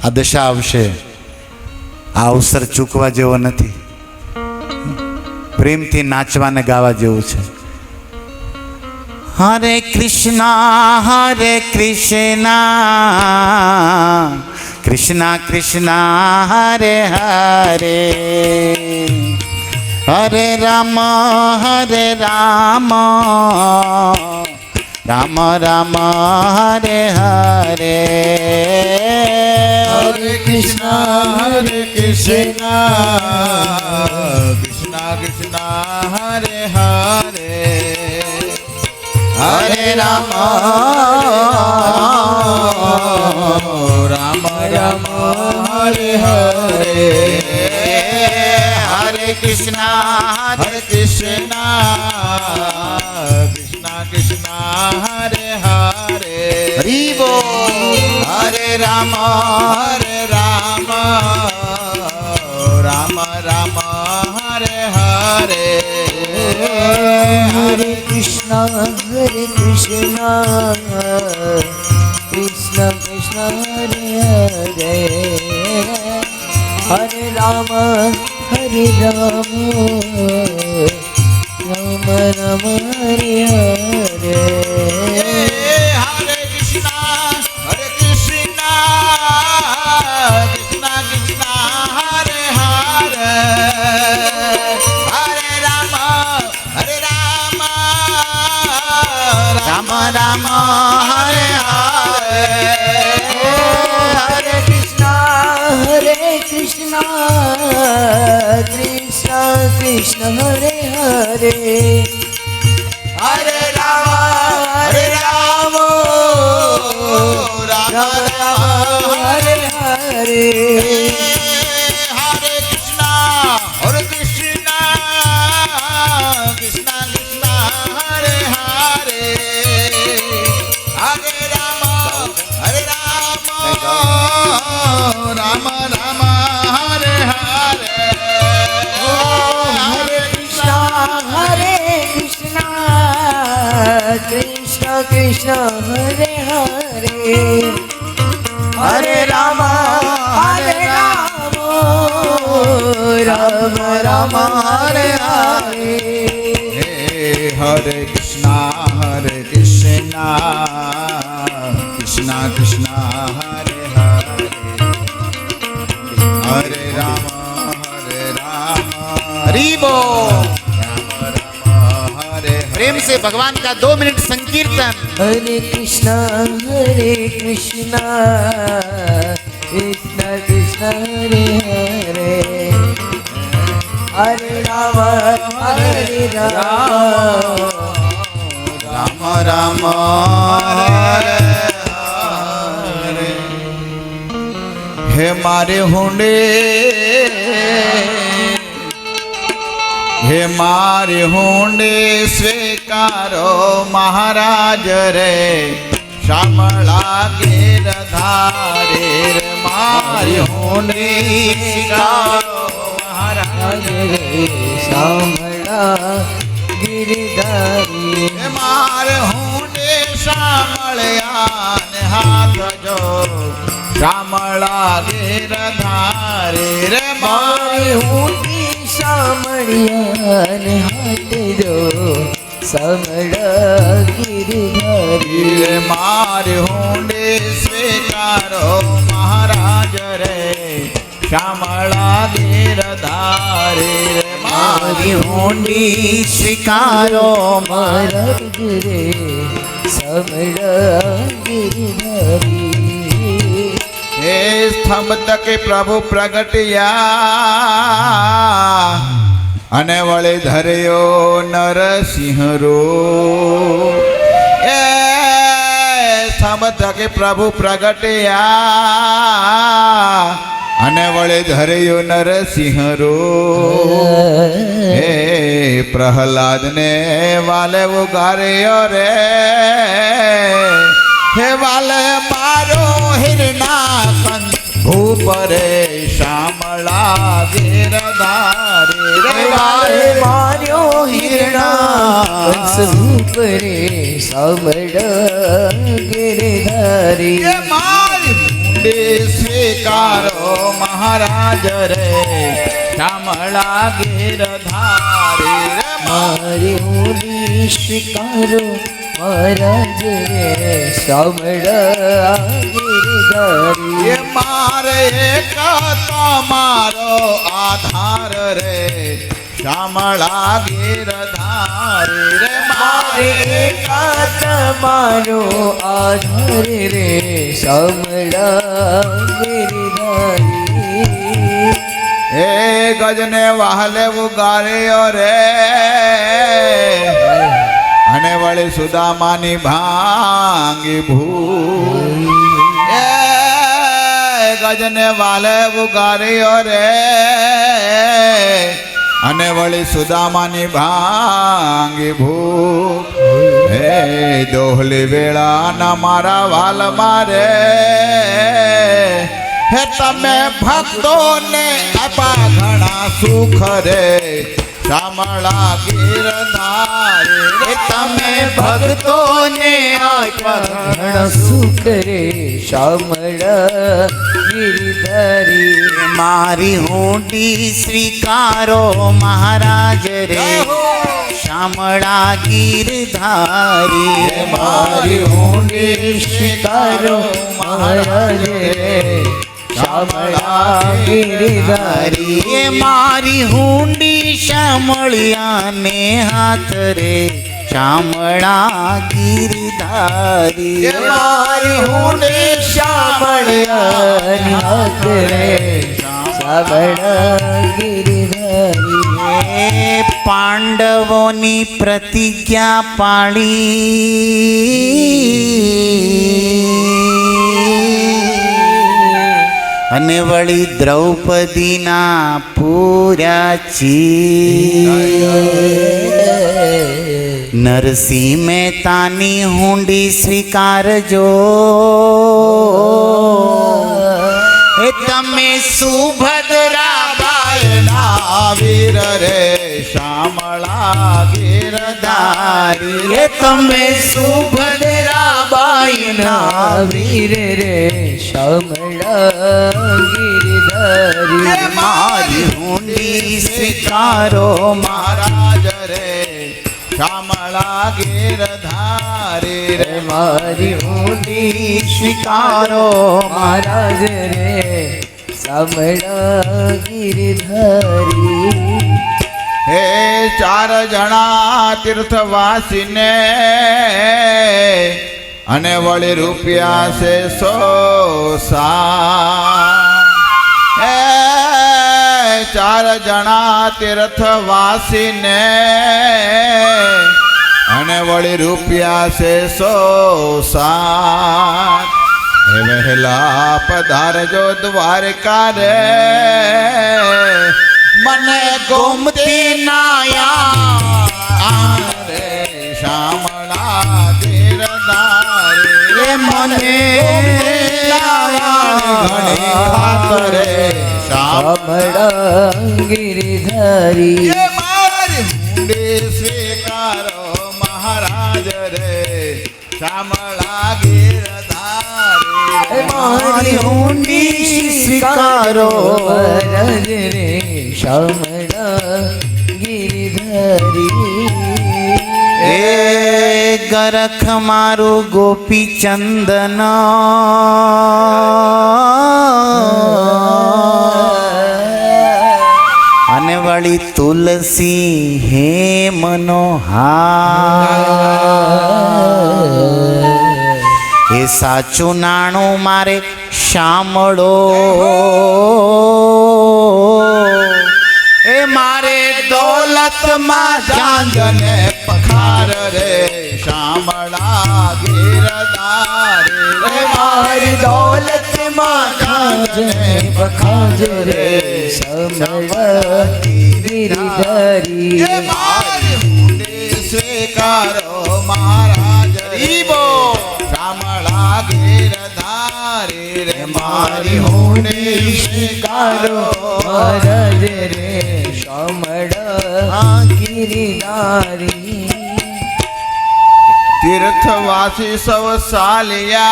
આ દશા આવશે. આ અવસર ચૂકવા જેવો નથી. પ્રેમથી નાચવા ને ગાવા જેવું છે. હરે કૃષ્ણ કૃષ્ણ કૃષ્ણ હરે હરે, હરે રામ રામ રામ હરે હરે. હરે કૃષ્ણ કૃષ્ણ કૃષ્ણ હરે હરે, હરે રામ રામ રામ હરે હરે. હરે કૃષ્ણ કૃષ્ણ કૃષ્ણ હરે હરે. હરી બોલ. હરે રામ રામ રામ હરે હરે. हरे कृष्णा कृष्ण कृष्ण हरे हरे, हरे राम राम राम हरे हरे. हरे कृष्ण कृष्ण कृष्ण हरे हरे. हरे राम રામ રામ હરે હરે. हरे कृष्णा कृष्णा कृष्ण कृष्ण हरे हरे, हरे राम राम राम हरे हरे. हरे कृष्ण कृष्ण कृष्ण कृष्ण हरे हरे. हरे राम राम राम हरे हरे. हरे कृष्णा कृष्ण कृष्ण हरे हरे, हरे राम राम राम हरे हरे. हरे कृष्णा कृष्ण कृष्ण हरे हरे. हरे राम हरी बोल. हरे प्रेम से भगवान का 2 मिनट संकीर्तन. हरे कृष्ण कृष्ण कृष्ण हरे हरे, हरे राम राम राम हरे हरे. हे मारे होंडे हे मारे होंडे स्वीकारो महाराज रे. श्यामला गिरधारे रे. मारे होंडे स्वीकारो महाराज रे. श्यामला गिरधारी. हे मारे होंडे श्यामळयान हाथ जो. श्यामला गिरधारे रे. मारे होंडे श्यामळियान हाथ जो. श्यामला गिरधारी. रे मारे होंडे स्वीकारो महाराज रे. श्यामला गिरधारे रे. मारी होंडी स्वीकारो महाराज रे. श्यामला गिरधारी. हे स्तंभ तक प्रभु प्रगटिया. અને વળી ધર્યો નરસિંહ રૂપ એ સમત કે પ્રભુ પ્રગટ્યા અને વળી ધર્યો નરસિંહ રૂપ હે પ્રહલાદને વાલે ઉગાર્યો રે હે વાલે મારો હિરણા કંદ ભૂપ રે શ્યામળા ગિરધારી રે વાલે માર્યો હિરણા કંસરૂપરે સામળ ગિરધારી એ મારી મુંડે સ્વીકારો મહારાજ રે શ્યામળા ગિરધારી રે મારી હોલી સ્વીકારો મહારાજ રે સામળ ગિરધારી એ મારે એક તમારો આધાર રે શ્યામળા ગિરધારી રે મારે એકાત મારો આધાર રે સામળા ગિરધારી હે ગજને વહાલે ઉગાર્યો રે અને વળી સુદામાની ભાંગી ભૂ એ ગજને વાલે ઉગાર્યો રે અને વળી સુદામાની ભાંગી ભૂ હે દોહલી વેળાના મારા વાલ મારે હે તમે ભક્તોને આપા ઘણા સુખ રે શ્યામળા ગિરધારી રે તમે ભક્તોને ઘણા સુખ રે શ્યામળા ગિરધારી મારી હુંડી સ્વીકારો મહારાજ રે શ્યામળા ગીરધારી મારી ઊંડી સ્વીકારો મહારાજ રે શ્યામળા ગિરધારી એ મારી હુંડી શ્યામળિયાને હાથ રે શ્યામળા ગીરધારી એ મારી ઊંડી શ્યામળિયાની હાથ રે સામળા ગિરધારી હે પાંડવોની પ્રતિજ્ઞા પાળી અને વળી દ્રૌપદીના પૂર્યા નરસિંહ મહેતાની હુંડી સ્વીકારજો એ તમે સુભદ્રા બાયના વીર રે શ્યામળા ગિરધારી એ તમે સુભદ્રા બાઈના વીર રે શ્યામળા ગિરધારી મારી હુંડી સ્વીકારો મહારાજ રે શ્યામળા ગિરધારી રે મારી ઊંડી સ્વીકારો મહારાજ રે સામળા ગિરધારી હે ચાર જણા તીર્થવાસીને અને વળી રૂપિયા છે 100 હે ચાર જણા તીર્થવાસીને અને વળી રૂપિયા છે 100 હે વહેલા પધારજો દ્વારકા રે મને ગોમતી નાયા રે શ્યામળા ગિરધારી રે મને ઘણી ખાતરે સામળા ગિરધારી એ મારી મુંડી સ્વીકારો મહારાજ રે શ્યામળા ગિરધારી મારી હુંડી સ્વીકારો મહારાજ રે શ્યામળા ગિરધારી એ ગરખ મારું ગોપીચંદન અને વળી તુલસી હે મનોહાર એ સાચું નાણું મારે શામળો એ મારે દોલતમાં ચાંદને પખાર રે શામળા ગીરધારી રે મારી દોલત માં ખાજને પખાજ રે સમળ ગિરિધારી એ મારી હુંડી સ્વીકારો મહારાજ રીબો. શામળા ગીરધારી રે મારી હુંડી સ્વીકારો મહારાજ રે સમળ ગિરિધારી તીર્થવાસી સૌ સાલિયા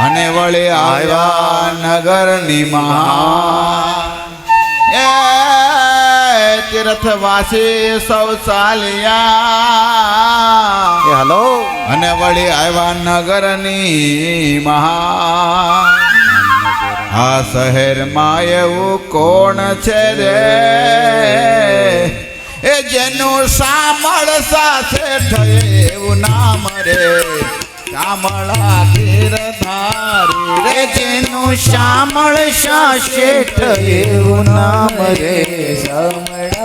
અને વળી આવ્યા નગરની મહા એ તીર્થવાસી સૌ સાલિયા એ હલો અને વળી આવ્યા નગરની મહા આ શહેરમાં એવું કોણ છે રે એ જેનું સામળ સાથે થયે એવું નામ રે શામળા ગીરધારી રે જેનું શામળ શેઠ એવું નામ રે સમળ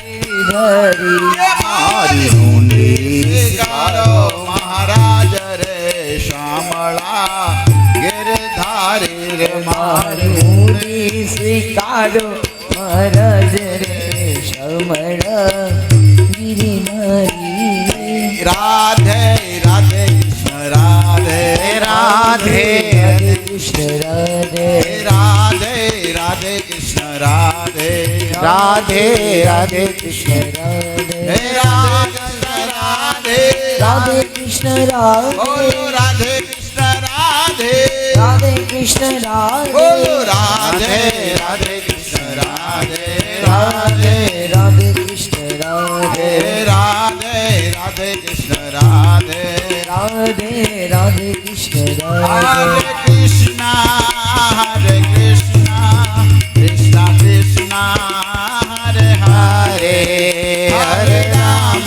ગિરિધારી મારી હુંડી સ્વીકારો મહારાજ રે શામળા ગીરધારી રે મારી મારી હુંડી સ્વીકારો મહારાજ રે સમળ ગિરિધારી રાધે રાધે કૃષ્ણ રાધે રાધે હરે કૃષ્ણ રાધે રાધે રાધે કૃષ્ણ રાધે રાધે રાધે કૃષ્ણ રાધે હે રાધે રાધે રાધે કૃષ્ણ રાધે બોલો રાધે કૃષ્ણ રાધે રાધે કૃષ્ણ રાધે બોલો રાધે રાધે કૃષ્ણ રાધે રાધે રાધે કૃષ્ણ રાધે હે રાધે રાધે કૃષ્ણ રાધે રાધે રાધે કૃષ્ણ હરે રાધે કૃષ્ણ હરે કૃષ્ણ કૃષ્ણ કૃષ્ણ હરે હરે હરે રામ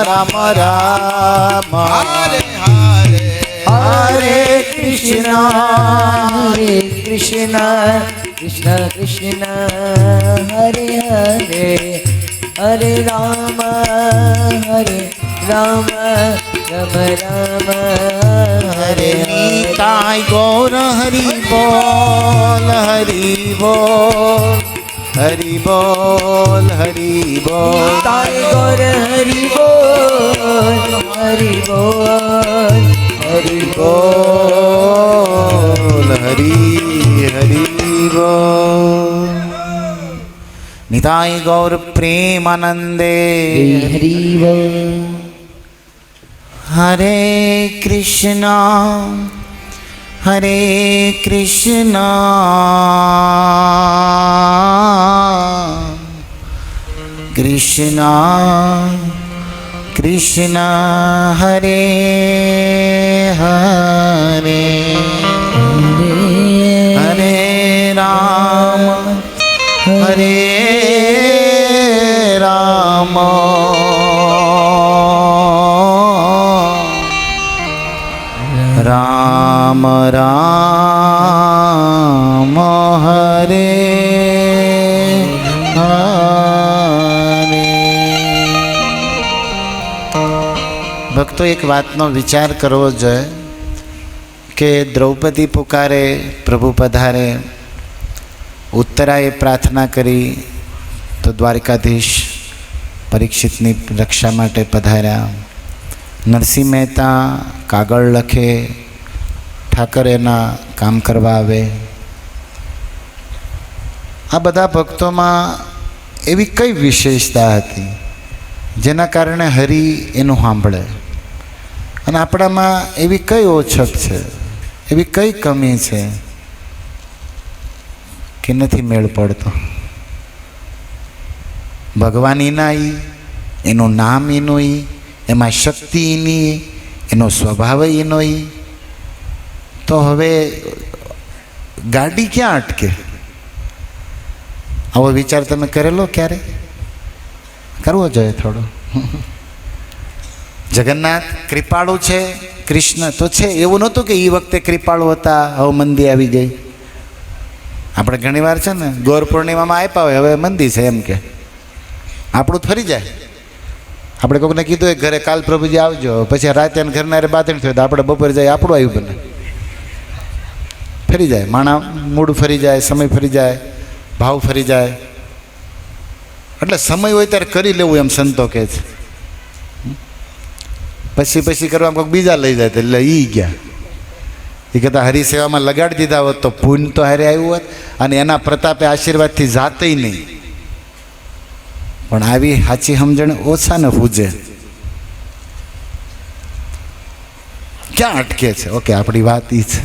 રામ રામ હરે હરે હરે કૃષ્ણ હરે કૃષ્ણ કૃષ્ણ કૃષ્ણ હરે હરે હરે રામ રામ રામ હરે નીતાય ગૌર હરિ બોલ હરિ બોલ હરિ બોલ હરિ બોલ તારે ગોર હરિ બોલ હરિ બોલ હરિ બોલ હરિ હરિ બોલ નિતાય ગૌર પ્રેમાનંદે હરિ બોલ હરે કૃષ્ણ કૃષ્ણ કૃષ્ણ હરે હરે હરે રામ હરે રામ રામ રામ હરે હરે ભક્તો એક વાતનો વિચાર કરવો જોઈએ કે દ્રૌપદી પુકારે પ્રભુ પધારે, ઉત્તરાએ પ્રાર્થના કરી તો દ્વારકાધીશ પરીક્ષિતની રક્ષા માટે પધાર્યા. નરસિંહ મહેતા કાગળ લખે, ઠાકર એના કામ કરવા આવે. આ બધા ભક્તોમાં એવી કઈ વિશેષતા હતી જેના કારણે હરિ એનું સાંભળે, અને આપણામાં એવી કઈ ઓછત છે, એવી કઈ કમી છે કે નથી મેળ પડતો. ભગવાન એના એનું નામ એનું, એમાં શક્તિ એની, એનો સ્વભાવ એનો. તો હવે ગાડી ક્યાં અટકે? આવો વિચાર તમે કરેલો ક્યારે? કરવો જોઈએ થોડો. જગન્નાથ કૃપાળુ છે, કૃષ્ણ તો છે, એવું નહોતું કે એ વખતે કૃપાળુ હતા હવે મંદી આવી ગઈ. આપણે ઘણીવાર છે ને ગૌર પૂર્ણિમામાં આપ્યા હોય, હવે મંદી છે એમ કે આપણું જ ફરી જાય. આપણે કોઈકને કીધું હોય ઘરે કાલ પ્રભુજી આવજો, પછી રાતે ઘરના બાતણ થયું તો આપણે બપોરે જાય આપણું આવ્યું બને, ફરી જાય માણા, મૂડ ફરી જાય, સમય ફરી જાય, ભાવ ફરી જાય. એટલે સમય હોય ત્યારે કરી લેવું એમ સંતો કહે છે. પછી કરવામાં કોઈક બીજા લઈ જાય એટલે એ ગયા. એ કહેતા હરિસેવામાં લગાડી દીધા હોત તો પુણ્ય તો હારે આવ્યું હોત અને એના પ્રતાપે આશીર્વાદથી જાતે નહીં. પણ આવી સાચી સમજણ ઓછા ને પૂજે, ક્યાં અટકે છે? ઓકે, આપણી વાત એ છે.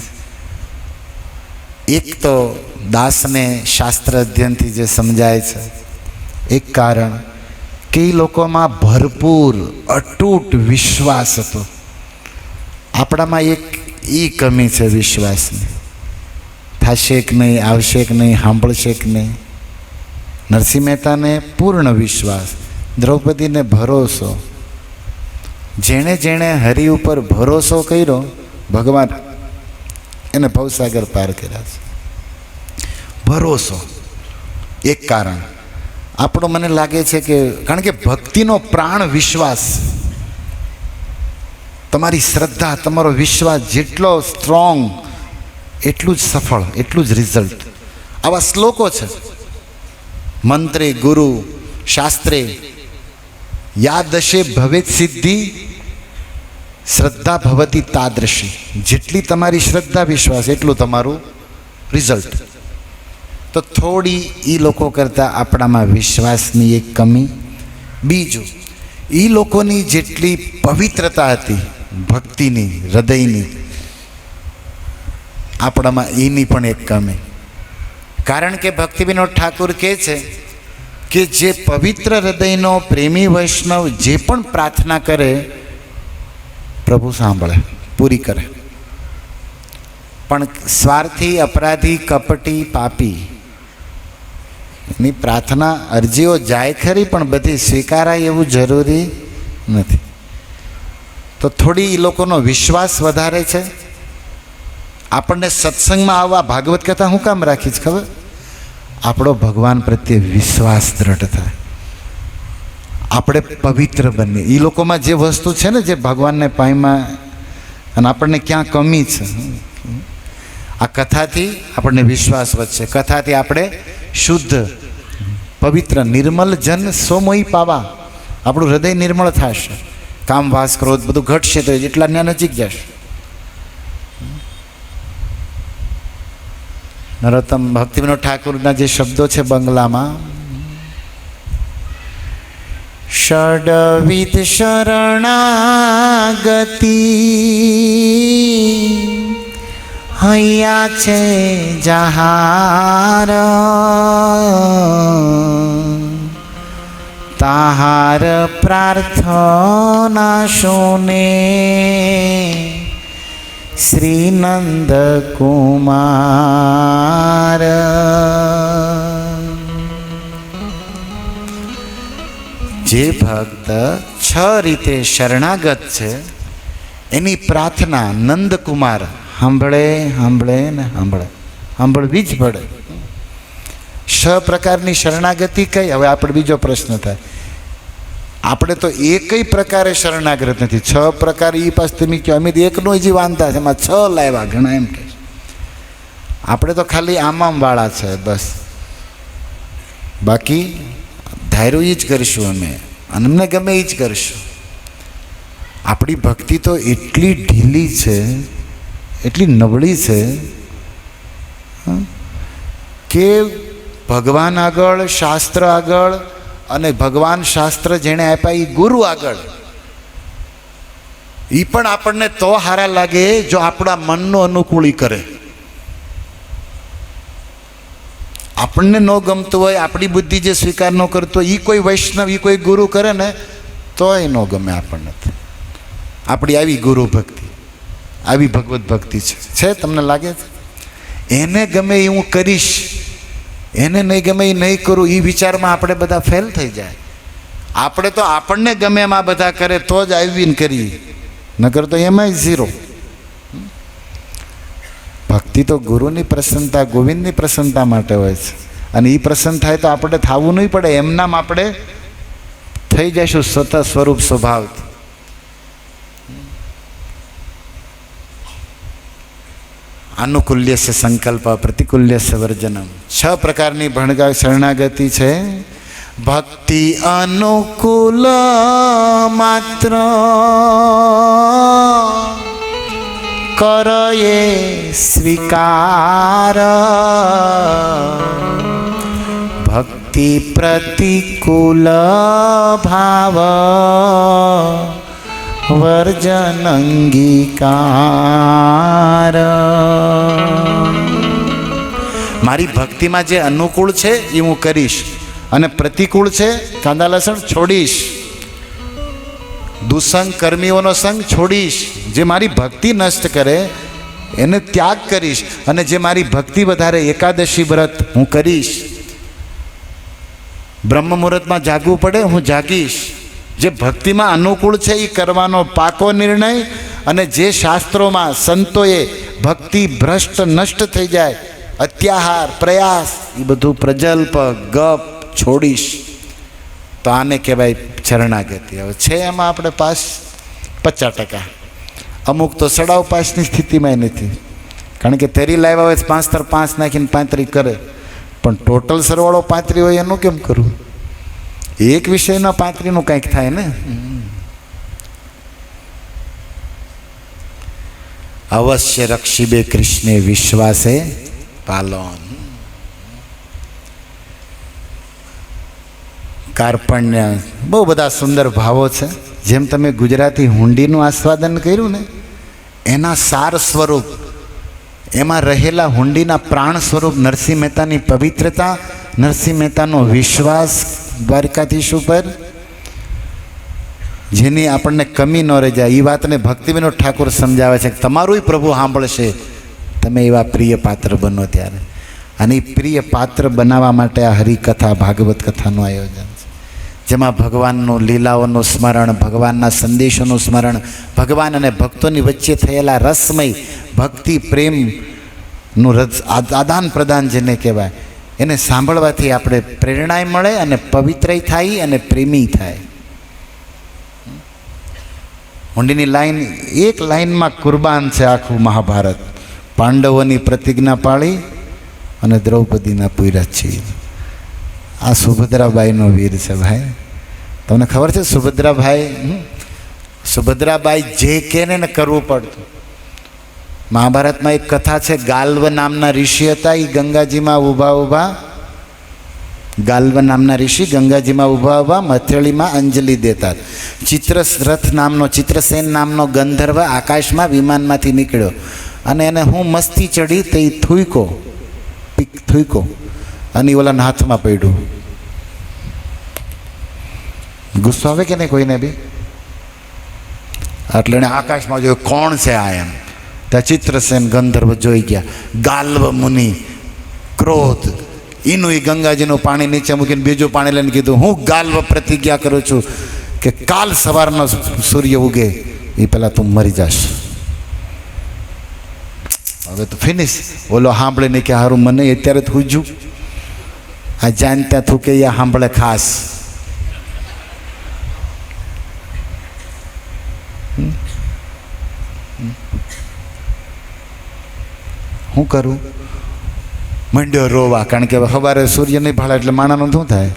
એક તો દાસને શાસ્ત્ર અધ્યયનથી જે સમજાય છે, એક કારણ કે એ લોકોમાં ભરપૂર અતૂટ વિશ્વાસ હતો. આપણામાં એક એ કમી છે વિશ્વાસની. થશે કે નહીં, આવશે કે નહીં, સાંભળશે કે નહીં. નરસિંહ મહેતાને પૂર્ણ વિશ્વાસ, દ્રૌપદીને ભરોસો. જેણે જેણે હરિ ઉપર ભરોસો કર્યો ભગવાન એને ભવસાગર પાર કર્યા છે. ભરોસો એક કારણ. આપણો મને લાગે છે કે કારણ કે ભક્તિનો પ્રાણ વિશ્વાસ, તમારી શ્રદ્ધા, તમારો વિશ્વાસ જેટલો સ્ટ્રોંગ એટલું જ સફળ, એટલું જ રિઝલ્ટ. આવા શ્લોકો છે મંત્રે ગુરુ શાસ્ત્રે યાદશે ભવેત સિદ્ધિ શ્રદ્ધા ભવતી તાદૃશી. જેટલી તમારી શ્રદ્ધા વિશ્વાસ એટલું તમારું રિઝલ્ટ. તો થોડી એ લોકો કરતાં આપણામાં વિશ્વાસની એક કમી. બીજું, એ લોકોની જેટલી પવિત્રતા હતી ભક્તિની, હૃદયની, આપણામાં એની પણ એક કમી. કારણ કે ભક્તિ વિનોદ ઠાકુર કહે છે કે જે પવિત્ર હૃદયનો પ્રેમી વૈષ્ણવ જે પણ પ્રાર્થના કરે પ્રભુ સાંભળે, પૂરી કરે. પણ સ્વાર્થી, અપરાધી, કપટી, પાપી ની પ્રાર્થના અરજીઓ જાય ખરી પણ બધી સ્વીકારાય એવું જરૂરી નથી. તો થોડી એ લોકોનો વિશ્વાસ વધારે છે. આપણને સત્સંગમાં આવવા ભાગવત કથા હું કામ રાખી છે ખબર? આપણો ભગવાન પ્રત્યે વિશ્વાસ દ્રઢ થાય, આપણે પવિત્ર બનીએ. એ લોકોમાં જે વસ્તુ છે ને જે ભગવાનને પામ્યા અને આપણને ક્યાં કમી છે, આ કથાથી આપણને વિશ્વાસ વધશે. કથાથી આપણે શુદ્ધ, પવિત્ર, નિર્મલ જન સોમોઈ પાવા, આપણું હૃદય નિર્મળ થશે. કામ, વાસ, ક્રોધ બધું ઘટશે તો જેટલા ત્યાં નજીક જશે. નરોત્તમ ભક્તિ વિનોદ ઠાકુરના જે શબ્દો છે બંગલામાં, ષડવિધ શરણાગતિ હૈયા છે જહાર, તાહાર પ્રાર્થના શોને શ્રી નંદ કુમાર. જે ભક્ત 6 રીતે શરણાગત છે એની પ્રાર્થના નંદકુમાર સાંભળે ને સાંભળવી જ પડે. 6 પ્રકારની શરણાગતિ કઈ? હવે આપણે બીજો પ્રશ્ન થાય, આપણે તો એકય પ્રકારે શરણાગત નથી. 6 પ્રકાર એ પાસ તમે કહો અમે એકનો જ વાંધા છે, એમાં 6 લાવ્યા ઘણા એમ કે. આપણે તો ખાલી આમામ વાળા છે બસ, બાકી ધાર્યું એ જ કરીશું અમે અને અમને ગમે એ જ કરીશું. આપણી ભક્તિ તો એટલી ઢીલી છે, એટલી નબળી છે કે ભગવાન આગળ, શાસ્ત્ર આગળ, અને ભગવાન શાસ્ત્ર જેણે આપ્યા એ ગુરુ આગળ, એ પણ આપણને તો હારા લાગે જો આપણા મનનો અનુકૂળી કરે. આપણને ન ગમતું હોય, આપણી બુદ્ધિ જે સ્વીકાર ન કરતો એ કોઈ વૈષ્ણવ, એ કોઈ ગુરુ કરે ને તોય ન ગમે આપણને. આપણી આવી ગુરુ ભક્તિ, આવી ભગવત ભક્તિ છે. તમને લાગે છે એને ગમે એ હું કરીશ, એને નહીં ગમે એ નહીં કરું, એ વિચારમાં આપણે બધા ફેલ થઈ જાય. આપણે તો આપણને ગમે એમ આ બધા કરે તો જ આવીને કરીએ, નકર તો એમાંય ઝીરો. ભક્તિ તો ગુરુની પ્રસન્નતા, ગોવિંદની પ્રસન્નતા માટે હોય છે. અને એ પ્રસન્ન થાય તો આપણે થવું નહીં પડે, એમનામ આપણે થઈ જઈશું સ્વતઃ સ્વરૂપ સ્વભાવ. અનુકૂલ્ય છે સંકલ્પ, પ્રતિકૂલ્ય છે વર્જનમ. 6 પ્રકારની ભણગા શરણાગતિ છે. ભક્તિ અનુકૂલ માત્ર કરયે સ્વીકાર, ભક્તિ પ્રતિકૂલ ભાવ વર્જન અંગીકાર. મારી ભક્તિમાં જે અનુકૂળ છે એ હું કરીશ, અને પ્રતિકૂળ છે કાંદા લસણ છોડીશ, દુસંગ કર્મીઓનો સંગ છોડીશ. જે મારી ભક્તિ નષ્ટ કરે એને ત્યાગ કરીશ, અને જે મારી ભક્તિ વધારે એકાદશી વ્રત હું કરીશ. બ્રહ્મ મુહૂર્તમાં જાગવું પડે, હું જાગીશ. જે ભક્તિમાં અનુકૂળ છે એ કરવાનો પાકો નિર્ણય. અને જે શાસ્ત્રોમાં સંતોએ ભક્તિ ભ્રષ્ટ નષ્ટ થઈ જાય, અત્યાહાર પ્રયાસ એ બધું પ્રજલ્પ ગપ છોડીશ. તો આને કહેવાય શરણાગતિ. હવે છે એમાં આપણે પાસ 50%. અમુક તો સડાવ પાસની સ્થિતિમાં નથી, કારણ કે તેરી લાવ્યા હોય 5 નાખીને 35 કરે, પણ ટોટલ સરવાળો 35 હોય એનું કેમ કરવું? એક વિષયના 35નું કંઈક થાય ને. અવશ્ય રક્ષીબે કૃષ્ણે વિશ્વાસે પાલોન. કાર્પણ્ય, બહુ બધા સુંદર ભાવો છે. જેમ તમે ગુજરાતી હુંડીનું આસ્વાદન કર્યું ને, એના સાર સ્વરૂપ, એમાં રહેલા હુંડીના પ્રાણ સ્વરૂપ નરસિંહ મહેતાની પવિત્રતા, નરસિંહ મહેતાનો વિશ્વાસ દ્વારકાધીશ ઉપર, જેની આપણને કમી ન રહી જાય. એ વાતને ભક્તિવિનોદ ઠાકોર સમજાવે છે કે તમારું પ્રભુ સાંભળશે, તમે એવા પ્રિય પાત્ર બનો ત્યારે. અને એ પ્રિય પાત્ર બનાવવા માટે આ હરિકથા, ભાગવત કથાનું આયોજન છે, જેમાં ભગવાનનું લીલાઓનું સ્મરણ, ભગવાનના સંદેશોનું સ્મરણ, ભગવાન અને ભક્તોની વચ્ચે થયેલા રસમય ભક્તિ પ્રેમનું આદાન પ્રદાન જેને કહેવાય, એને સાંભળવાથી આપણે પ્રેરણાય મળે અને પવિત્રય થાય અને પ્રેમી થાય. હુંડીની લાઈન, એક લાઈનમાં કુરબાન છે આખું મહાભારત. પાંડવોની પ્રતિજ્ઞા પાળી અને દ્રૌપદીના પૂર્યા છે. આ સુભદ્રાબાઈનો વીર છે ભાઈ. તમને ખબર છે સુભદ્રાબાઈ જે કે ને કરવું પડતું. મહાભારતમાં એક કથા છે, ગાલ્વ નામના ઋષિ હતા. એ ગંગાજીમાં ઊભા ગાલ્વ નામના ઋષિ ગંગાજીમાં ઊભા મથેળીમાં અંજલિ દેતા. ચિત્રસેન નામનો ગંધર્વ આકાશમાં વિમાનમાંથી નીકળ્યો, અને એને હું મસ્તી ચડી તો એ થૂકો અને ઓલાના હાથમાં પડ્યું. ગુસ્સો આવે કે નહીં કોઈને બી? એટલે એને આકાશમાં જોયું, કોણ છે આ? એમ ત્યાં ચિત્રસેન ગંધર્વ જોઈ ગયા. ગાલ્વ મુનિ ક્રોધ, એનું એ ગંગાજીનું પાણી નીચે મૂકીને બીજું પાણી લઈને કીધું, હું ગાલ્વ પ્રતિજ્ઞા કરું છું કે કાલ સવારનો સૂર્ય ઉગે એ પહેલાં તું મરી જાશ. હવે તો ફિનિશ. ઓલો સાંભળે નહીં કે હારું મને અત્યારે થૂજ્યું, આ જાણતા થૂકે એ સાંભળે ખાસ. શું કરું? મંડ્યો રોવા, કારણ કે સવારે સૂર્ય નહીં ભાળે એટલે માણાનું શું થાય?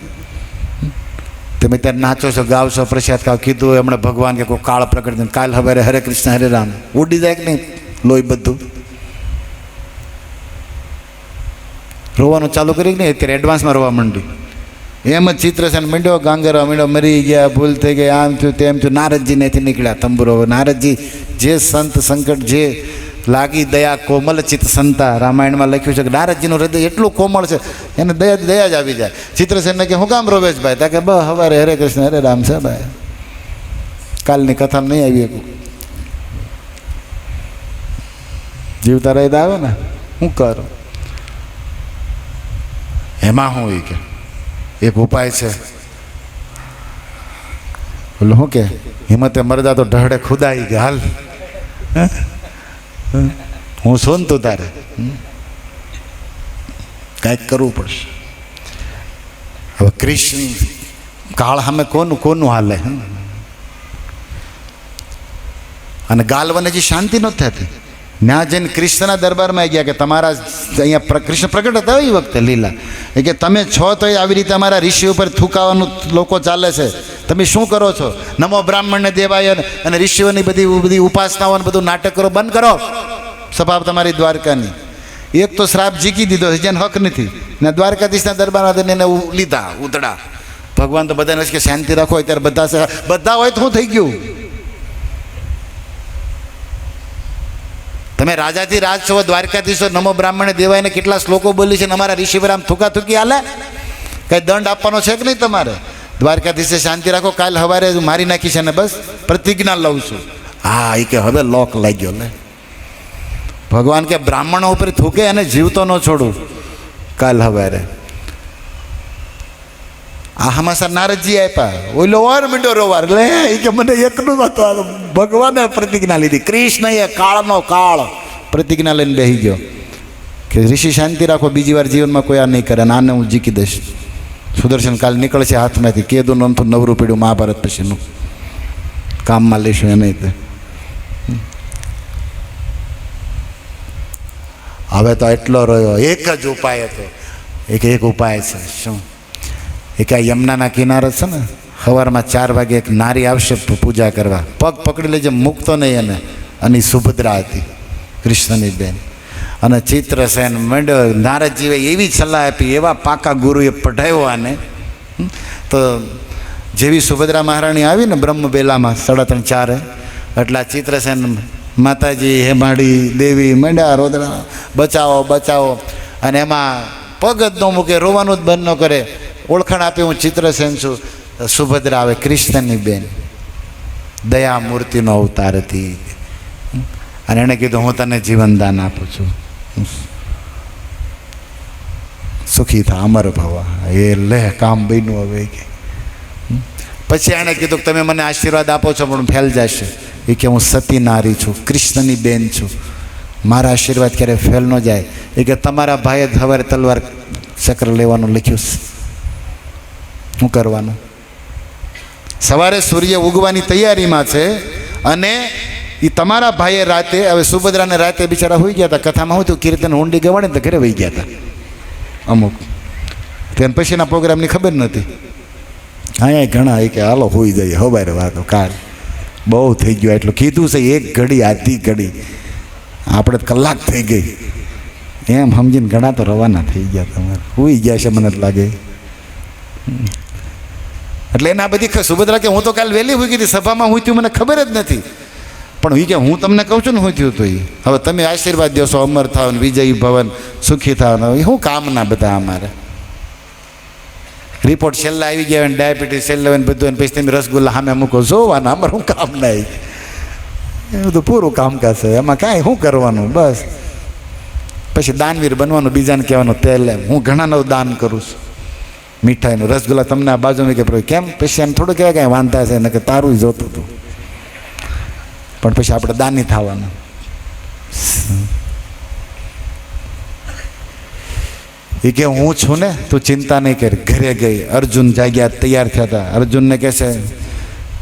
તમે ત્યારે નાચો છો, ગાવ છો, પ્રસાદ ખાવ, કીધું હમણાં ભગવાન કે કોઈ કાળ પ્રગટ, કાલ સવારે હરે કૃષ્ણ હરે રામ ઉડી જાય કે નહીં લોહી બધું? રોવાનું ચાલુ કરી નહીં, અત્યારે એડવાન્સમાં રોવા માંડી. એમ જ ચિત્રસેન મીંડ્યો, ગાંગરવા મીંડ્યો, મરી ગયા, ભૂલ થઈ ગઈ, આમ થયું તેમ થયું. નારદજી નથી નીકળ્યા તંબુરો. નારદજી જે સંત સંકટ, જે લાગી દયા કોમલ ચિત્ત સંતા, રામાયણમાં લખ્યું છે કે નારદજીનું હૃદય એટલું કોમળ છે, એને દયા જ આવી જાય. ચિત્રસેનને કે હું કામ રોવેશ ભાઈ? તા કે હવારે હરે કૃષ્ણ હરે રામ છે ભાઈ, કાલની કથામાં નહીં આવી શકું. જીવતા રહી આવે ને, હું કરું? એમાં હું કે એક ઉપાય છે, બોલો શું કે હિંમતે મરદા તો ઢહડે ખુદાઈ ગયા હાલ, હું છું ને તું તારે કાંઈક કરવું પડશે. હવે કૃષ્ણ કાળ સામે કોનું હાલે? અને ગાલવાને જે શાંતિ નહોતી થતી, ત્યાં જઈને કૃષ્ણના દરબારમાં ગયા કે તમારા અહીંયા કૃષ્ણ પ્રગટ હતા એ વખતે લીલા, એ કે તમે છો તો આવી રીતે અમારા ઋષિ ઉપર થૂકાવાનું લોકો ચાલે છે, તમે શું કરો છો? નમો બ્રાહ્મણને દેવાય અને ઋષિઓની બધી ઉપાસનાઓ બધું નાટક કરો, બંધ કરો સભા તમારી દ્વારકાની. એક તો શ્રાપ જીકી દીધો છે જેને હક નથી, ને દ્વારકાધીશના દરબારમાં એને લીધા ઉતડા. ભગવાન તો બધાને કે શાંતિ રાખો, અત્યારે બધા હોય તો શું થઈ ગયું? તમે રાજાથી રાજ છો, દ્વારકાધીશો, નમો બ્રાહ્મણે દેવાયને કેટલા શ્લોકો બોલી છે, ને અમારા ઋષિ આમ થૂકી હાલે? કઈ દંડ આપવાનો છે કે નહીં તમારે? દ્વારકાધીશે શાંતિ રાખો, કાલ સવારે મારી નાખી છે ને બસ પ્રતિજ્ઞા લઉં છું. હા, એ કે હવે લોક લાગ્યો લે. ભગવાન કે બ્રાહ્મણો ઉપર થૂકે અને જીવતો ન છોડું કાલ સવારે. આ હમાસા નારદજી આપ્યા, ઓલો ઓર મીંડો રોવાર લે, એ કે મને એકનું હતું. ભગવાને પ્રતિજ્ઞા લીધી, કૃષ્ણએ કાળનો કાળ પ્રતિજ્ઞા લઈને બેસી ગયો કે ઋષિ શાંતિ રાખો, બીજી વાર જીવનમાં કોઈ આ નહીં કરે, અને આને હું જીકી દઈશ. સુદર્શન કાલ નીકળશે હાથમાંથી, કેદું નમતું નવરું પીડ્યું મહાભારત પછીનું, કામમાં લઈશું એને. હવે તો એટલો રહ્યો, એક જ ઉપાય હતો. એક ઉપાય છે શું? એક આ યમુનાના કિનારે છે ને, સવારમાં 4 વાગે એક નારી આવશે પૂજા કરવા, પગ પકડી લેજે, મૂકતો નહીં એને. અને સુભદ્રા હતી કૃષ્ણની બેન. અને ચિત્રસેન મંડ્યો, નારદજીએ એવી સલાહ આપી, એવા પાકા ગુરુએ પઢાવ્યો આને. તો જેવી સુભદ્રા મહારાણી આવી ને બ્રહ્મબેલામાં 3:30-4 એટલા ચિત્રસેન માતાજી હેમાડી દેવી મંડ્યા રોદડા, બચાવો બચાવો. અને એમાં પગ જ ન મૂકે, રોવાનું જ બંધ ન કરે. ઓળખાણ આપી, હું ચિત્રસેન છું. સુભદ્રા આવે, કૃષ્ણની બેન, દયા મૂર્તિનો અવતાર હતી. અને એણે કીધું હું તને જીવનદાન આપું છું, સુખી થા અમર ભવા. એ લે કામ બન્યું હવે કે. પછી એણે કીધું કે તમે મને આશીર્વાદ આપો છો પણ ફેલ જશે. એ કે હું સતી નારી છું, કૃષ્ણની બેન છું, મારા આશીર્વાદ ક્યારે ફેલ ન જાય. એ કે તમારા ભાઈએ સવારે તલવાર ચક્ર લેવાનું લખ્યું છે, શું કરવાનું? સવારે સૂર્ય ઉગવાની તૈયારીમાં છે, અને એ તમારા ભાઈએ રાતે, હવે સુભદ્રાને રાતે બિચારા હોઈ ગયા હતા, કથામાં હું થયું, કીર્તન હુંડી ગવાડે ને તો ઘરે વહી ગયા હતા અમુક. તેને પછીના પ્રોગ્રામની ખબર નથી. અહીંયા ઘણા એ કે હાલો હોઈ જઈએ, હવારે વાતો કાલ બહુ થઈ ગયું. એટલું કીધું છે, એક ઘડી આધી ઘડી, આપણે કલાક થઈ ગઈ એમ સમજીને ઘણા તો રવાના થઈ ગયા. તમારે હોઈ ગયા છે મને લાગે. એટલે એના બધી સુભદ્રા કે હું તો કાલ વહેલી હોઈ ગઈ, સભામાં હું થયું મને ખબર જ નથી. પણ એ કે હું તમને કહું છું ને હું થયું તો એ હવે તમે આશીર્વાદ દો છો, અમર થાવ ને વિજયી ભવન, સુખી થાવ ને. શું કામના બધા અમારે? રિપોર્ટ છેલ્લા આવી ગયા ને, ડાયાબિટીસ છેલ્લા ને બધું, પછી તમે રસગુલ્લા સામે મૂકો જોવાના, અમારે શું કામ નહીં? એ બધું પૂરું કામકાજ છે, એમાં કાંઈ શું કરવાનું? બસ પછી દાનવીર બનવાનું, બીજાને કહેવાનું તેલ એમ. હું ઘણાનું દાન કરું છું, મીઠાઈનું, રસગુલ્લા તમને આ બાજુમાં કે કેમ? પછી એમ થોડું કહેવાય કાંઈ વાંધા છે ને, કે તારું જોતું હતું. પણ પછી આપણે દાની થવાનું. એ કે હું છું ને, તું ચિંતા નહીં કર. ઘરે ગઈ, અર્જુન જાગ્યા, તૈયાર થયા હતા. અર્જુનને કહે છે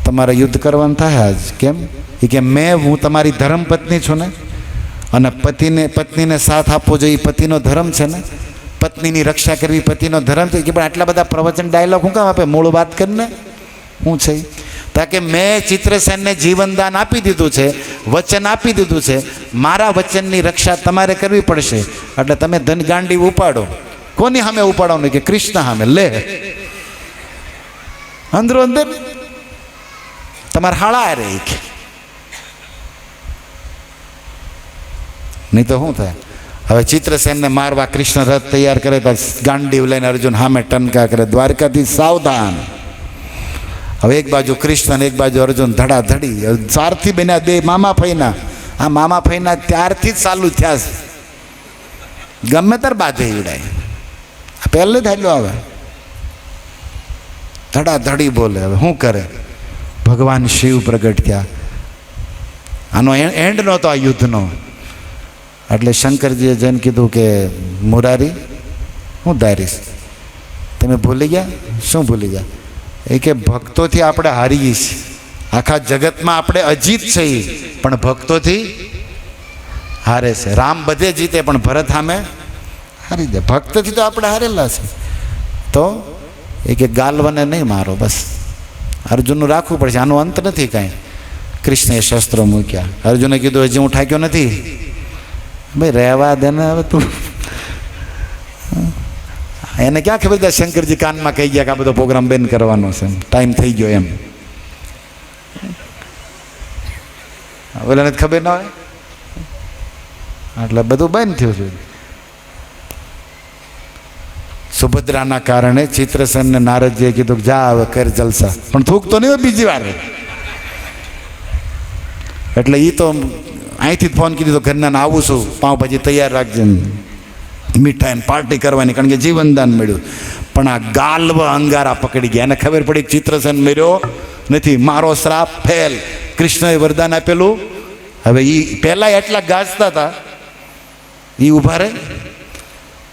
તમારે યુદ્ધ કરવાનું થાય આજ. કેમ? એ કે હું તમારી ધર્મપત્ની છું ને, અને પત્નીને સાથ આપવો જોઈએ, પતિનો ધર્મ છે ને, પત્નીની રક્ષા કરવી પતિનો ધર્મ છે. કે પણ આટલા બધા પ્રવચન ડાયલોગ શું કામ આપે? મૂળ વાત કરીને શું છે? તાકે મેં ચિત્રસેનને જીવનદાન આપી દીધું છે, વચન આપી દીધું છે, મારા વચનની રક્ષા તમારે કરવી પડશે. એટલે તમે ધનગાંડી ઉપાડો. કોની સામે ઉપાડવાનું? કે કૃષ્ણ સામે. લે અંદરો અંદર તમારે હાળા રે, નહીં તો શું થાય? હવે ચિત્રસેનને મારવા કૃષ્ણ રથ તૈયાર કરે તો ગાંડીવ લઈને અર્જુન સામે ટનકા કરે. દ્વારકાથી સાવધાન. હવે એક બાજુ કૃષ્ણ, એક બાજુ અર્જુન, ધડાધડી. ચારથી બન્યા બે મામા ફઈના. આ મામા ફઈના ત્યારથી જ ચાલુ થયા છે, ગમે તાર બાધે ઉડાય. પહેલે જ હાલ્યો આવે, ધડાધડી બોલે. હવે શું કરે? ભગવાન શિવ પ્રગટ થયા. આનો એન્ડ નહોતો આ યુદ્ધનો. એટલે શંકરજીએ જઈને કીધું કે મુરારી, હું ધારીશ, તમે ભૂલી ગયા? શું ભૂલી ગયા? એ કે ભક્તોથી આપણે હારીએ છીએ. આખા જગતમાં આપણે અજીત છીએ, પણ ભક્તોથી હારે છે. રામ બધે જીતે, પણ ભરત સામે હારી જાય. ભક્તથી તો આપણે હારેલા છે. તો એ કે ગાલવાને નહીં મારો, બસ અર્જુનનું રાખવું પડશે, આનો અંત નથી કાંઈ. કૃષ્ણએ શસ્ત્રો મૂક્યા. અર્જુને કીધું હજી હું ઠાક્યો નથી. ભાઈ રહેવા દે ને હવે તું. એને ક્યાં ખબર હતા શંકરજી કાનમાં કહી ગયા કે આ બધો પ્રોગ્રામ બંધ કરવાનો છે, ટાઈમ થઈ ગયો એમ. ઓલાને ખબર ના હોય એટલે બધું બંધ થયું છે. સુભદ્રાના કારણે ચિત્રસેનને નારદજીએ કીધું કે જા હવે કર જલસા, પણ થૂક તો નહીં હોય બીજી વાર. એટલે એ તો અહીંથી ફોન કીધું તો ઘરના આવું છું, પાઉંભાજી તૈયાર રાખજે, મીઠાઈને પાર્ટી કરવાની, કારણ કે જીવનદાન મળ્યું. પણ આ ગાલ્વ અંગારા પકડી ગયા. એને ખબર પડી કે ચિત્રસેન મર્યો નથી, મારો શ્રાપ ફેલ. કૃષ્ણએ વરદાન આપેલું. હવે એ પહેલાં એટલા ગાજતા હતા, એ ઊભા રહે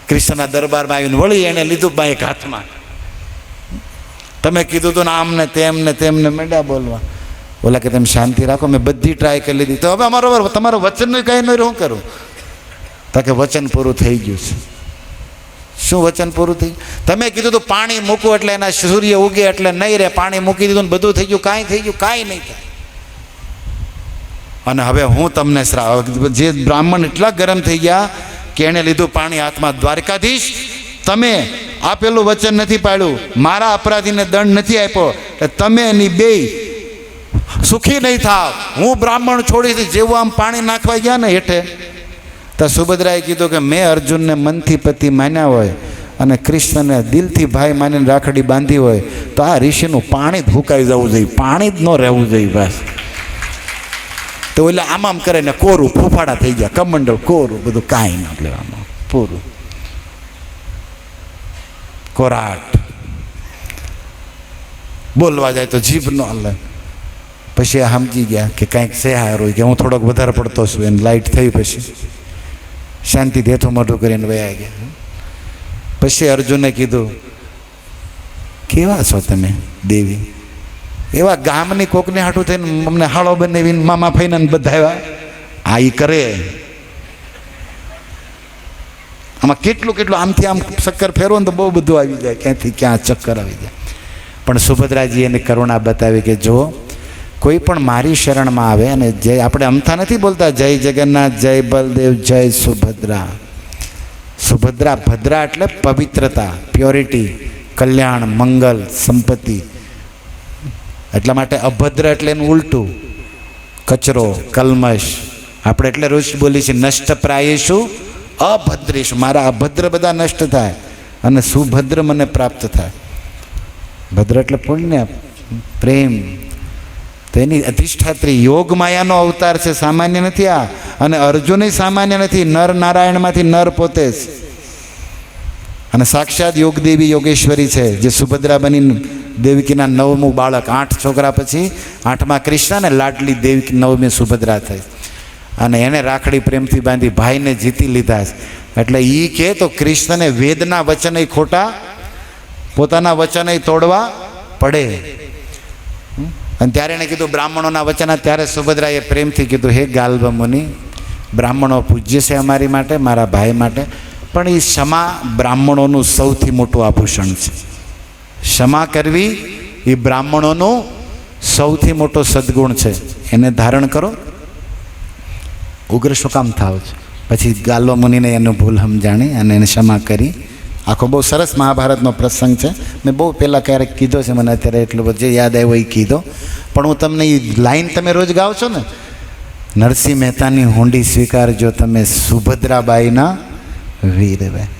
કૃષ્ણના દરબારમાં આવીને વળી એણે લીધું બા એક હાથમાં. તમે કીધું તો ને આમ ને તેમ ને તેમને મેળા બોલવા. બોલા કે તમે શાંતિ રાખો, મેં બધી ટ્રાય કરી લીધી. તો હવે અમારો તમારું વચનનું કાંઈ નહીં શું કરું? તો કે વચન પૂરું થઈ ગયું છે. શું વચન પૂરું થઈ ગયું? તમે કીધું તો પાણી મૂકવું એટલે એના સૂર્ય ઉગે એટલે નહીં રહે. પાણી મૂકી દીધું ને બધું થઈ ગયું. કાંઈ થઈ ગયું? કાંઈ નહીં થાય. અને હવે હું તમને જે બ્રાહ્મણ એટલા ગરમ થઈ ગયા કે એણે લીધું પાણી હાથમાં. દ્વારકાધીશ, તમે આપેલું વચન નથી પાડ્યું, મારા અપરાધીને દંડ નથી આપ્યો, તમે એની બે સુખી નહીં થાવ. હું બ્રાહ્મણ છોડીશ. જેવું આમ પાણી નાખવા ગયા ને હેઠે, તો સુભદ્રાએ કીધું કે મેં અર્જુનને મનથી પતિ માન્યા હોય અને કૃષ્ણને દિલથી ભાઈ માનીને રાખડી બાંધી હોય, તો આ ઋષિનું પાણી જ ભૂકાઈ જવું જોઈએ, પાણી જ ન રહેવું જોઈએ બસ. તો એટલે આમ કરે ને કોરું ફૂફાડા થઈ ગયા, કમંડળ કોરું બધું કાંઈ ન લેવાનું, પૂરું કોરાટ. બોલવા જાય તો જીભ ન હલે. પછી સમજી ગયા કે કાંઈક છે હારું, કે હું થોડોક વધારે પડતો છું. એને લાઇટ થઈ, પછી શાંતિથી હેઠું મોઢું કરીને વયા ગયા. પછી અર્જુને કીધું કેવા છો તમે દેવી? એવા ગામની કોકને હાટું થઈને અમને હાળો બનાવીને મામા ફઈને બધા આવ્યા. આ ઈ કરે આમાં કેટલું કેટલું આમથી આમ ચક્કર ફેરવો ને તો બહુ બધું આવી જાય, ક્યાંથી ક્યાં ચક્કર આવી જાય. પણ સુભદ્રાજી એની કરુણા બતાવી કે જો કોઈ પણ મારી શરણમાં આવે, અને જય આપણે અમથા નથી બોલતા જય જગન્નાથ, જય બલદેવ, જય સુભદ્રા. સુભદ્રા, ભદ્રા એટલે પવિત્રતા, પ્યોરિટી, કલ્યાણ, મંગલ, સંપત્તિ. એટલા માટે અભદ્ર એટલે એનું ઉલટું, કચરો, કલ્મશ. આપણે એટલે રોજ બોલીએ છીએ નષ્ટ પ્રાયેશું અભદ્રેશું. મારા અભદ્ર બધા નષ્ટ થાય અને સુભદ્ર મને પ્રાપ્ત થાય. ભદ્ર એટલે પુણ્ય, પ્રેમ. તો એની અધિષ્ઠાત્રી યોગ માયાનો અવતાર છે, સામાન્ય નથી આ. અને અર્જુન સામાન્ય નથી, નર નારાયણમાંથી નર પોતે જ. અને સાક્ષાત યોગદેવી યોગેશ્વરી છે, જે સુભદ્રા બની દેવકીના 9મું બાળક. 8 છોકરા પછી 8મા કૃષ્ણ ને લાડલી દેવકી 9મી સુભદ્રા થઈ. અને એને રાખડી પ્રેમથી બાંધી ભાઈને જીતી લીધા. એટલે એ કહે તો કૃષ્ણને વેદના વચન ખોટા, પોતાના વચન તોડવા પડે. અને ત્યારે એણે કીધું બ્રાહ્મણોના વચન. ત્યારે સુભદ્રાએ પ્રેમથી કીધું હે ગાલ્વ મુનિ, બ્રાહ્મણો પૂજ્ય છે અમારી માટે, મારા ભાઈ માટે, પણ એ ક્ષમા બ્રાહ્મણોનું સૌથી મોટું આભૂષણ છે. ક્ષમા કરવી એ બ્રાહ્મણોનો સૌથી મોટો સદગુણ છે. એને ધારણ કરો. ઉગ્ર શું કામ થાવ છે? પછી ગાલ્વ મુનિને એનું ભૂલ સમજાણી અને એને ક્ષમા કરી. આખો બહુ સરસ મહાભારતનો પ્રસંગ છે. મેં બહુ પહેલાં ક્યારેક કીધો છે, મને અત્યારે એટલું બધું જે યાદ આવ્યો એ કીધો. પણ હું તમને એ લાઈન તમે રોજ ગાઓ છો ને, નરસિંહ મહેતાની હુંડી સ્વીકારજો તમે સુભદ્રાબાઈના વીરભાઈ.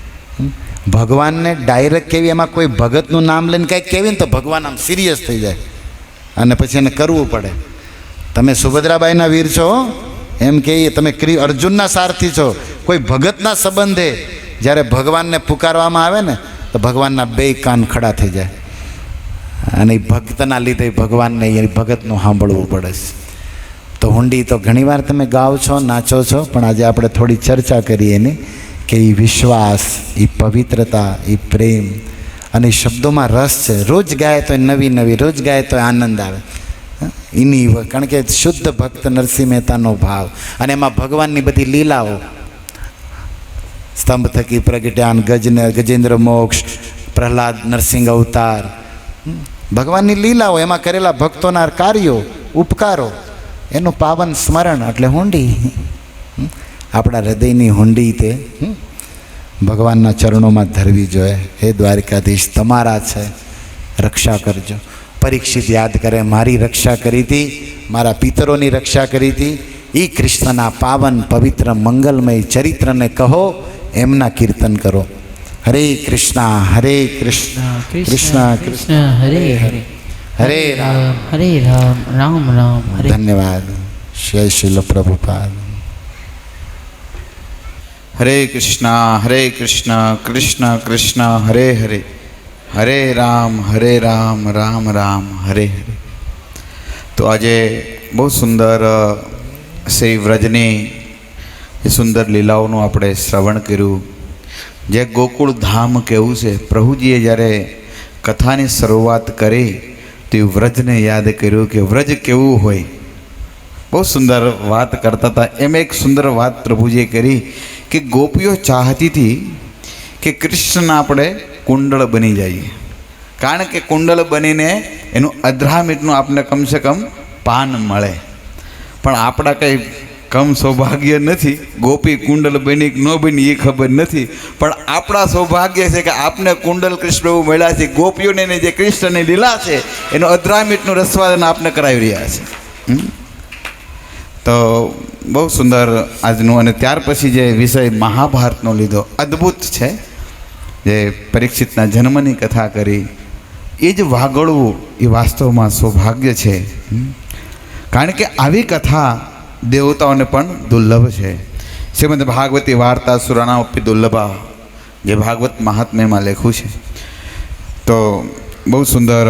ભગવાનને ડાયરેક્ટ કેવી, એમાં કોઈ ભગતનું નામ લઈને કાંઈક કહેવી ને તો ભગવાન આમ સિરિયસ થઈ જાય અને પછી એને કરવું પડે. તમે સુભદ્રાબાઈના વીર છો એમ કહીએ, તમે અર્જુનના સારથી છો. કોઈ ભગતના સંબંધે જ્યારે ભગવાનને પુકારવામાં આવે ને તો ભગવાનના 2 કાન ખડા થઈ જાય. અને એ ભક્તના લીધે ભગવાનને એ ભગતનું સાંભળવું પડે છે. તો હુંડી તો ઘણીવાર તમે ગાઓ છો, નાચો છો, પણ આજે આપણે થોડી ચર્ચા કરીએ એની કે એ વિશ્વાસ, એ પવિત્રતા, એ પ્રેમ અને એ શબ્દોમાં રસ છે. રોજ ગાય તો નવી નવી, રોજ ગાય તો આનંદ આવે એની, કારણ કે શુદ્ધ ભક્ત નરસિંહ મહેતાનો ભાવ અને એમાં ભગવાનની બધી લીલાઓ, સ્તંભ થકી પ્રગટ્યાન, ગજેન્દ્ર મોક્ષ, પ્રહલાદ નરસિંહ અવતાર, ભગવાનની લીલાઓ, એમાં કરેલા ભક્તોના કાર્યો, ઉપકારો, એનું પાવન સ્મરણ એટલે હુંડી. આપણા હૃદયની હુંડી તે ભગવાનના ચરણોમાં ધરવી જોઈએ. હે દ્વારિકાધીશ, તમારા છે, રક્ષા કરજો. પરીક્ષિત યાદ કરે, મારી રક્ષા કરી હતી, મારા પિતરોની રક્ષા કરી હતી. એ કૃષ્ણના પાવન પવિત્ર મંગલમય ચરિત્રને કહો, એમના કીર્તન કરો. હરે કૃષ્ણ હરે કૃષ્ણ કૃષ્ણ કૃષ્ણ હરે હરે હરે રામ હરે રામ રામ રામ હરે. ધન્યવાદ. જય શ્રીલ પ્રભુપાદ. હરે કૃષ્ણ કૃષ્ણ કૃષ્ણ હરે હરે, હરે રામ રામ રામ હરે હરે. તો આજે બહુ સુંદર શ્રી વ્રજની એ સુંદર લીલાઓનું આપણે શ્રવણ કર્યું. જે ગોકુળ ધામ કેવું છે, પ્રભુજીએ જ્યારે કથાની શરૂઆત કરી તો એ વ્રજને યાદ કર્યું કે વ્રજ કેવું હોય. બહુ સુંદર વાત કરતા હતા. એમ એક સુંદર વાત પ્રભુજીએ કરી કે ગોપીઓ ચાહતી હતી કે કૃષ્ણ આપણે કુંડળ બની જઈએ, કારણ કે કુંડળ બનીને એનું અધરામીટનું આપણે કમસે કમ પાન મળે. પણ આપણા કંઈ કમ સૌભાગ્ય નથી. ગોપી કુંડલ બની કે ન બની એ ખબર નથી, પણ આપણા સૌભાગ્ય છે કે આપને કુંડલ કૃષ્ણ પ્રભુ મળ્યા છે. ગોપીઓને જે કૃષ્ણની લીલા છે એનું અધરામીટનું રસવાદન આપને કરાવી રહ્યા છે. તો બહુ સુંદર આજનું. અને ત્યાર પછી જે વિષય મહાભારતનો લીધો, અદ્ભુત છે. જે પરીક્ષિતના જન્મની કથા કરી, એ જ વાગળવું એ વાસ્તવમાં સૌભાગ્ય છે. કારણ કે આવી કથા દેવતાઓને પણ દુર્લભ છે. શ્રીમદ ભાગવતી વાર્તા સુરાણામપી દુર્લભા, જે ભાગવત મહાત્મ્યમાં લખ્યું છે. તો બહુ સુંદર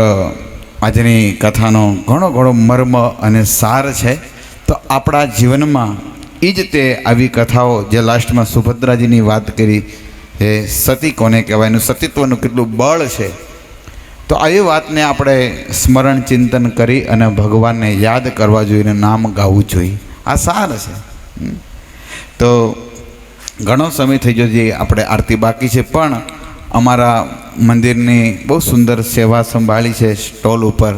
આજની કથાનો ઘણો ઘણો મર્મ અને સાર છે. તો આપણા જીવનમાં એ જ તે આવી કથાઓ, જે લાસ્ટમાં સુભદ્રાજીની વાત કરી, એ સતી કોને કહેવાય, એનું સતીત્વનું કેટલું બળ છે. તો આવી વાતને આપણે સ્મરણ ચિંતન કરી અને ભગવાનને યાદ કરવા જોઈએ, નામ ગાવું જોઈએ. આ સાર છે. તો ઘણો સમય થઈ ગયો, જે આપણે આરતી બાકી છે, પણ અમારા મંદિરની બહુ સુંદર સેવા સંભાળી છે સ્ટોલ ઉપર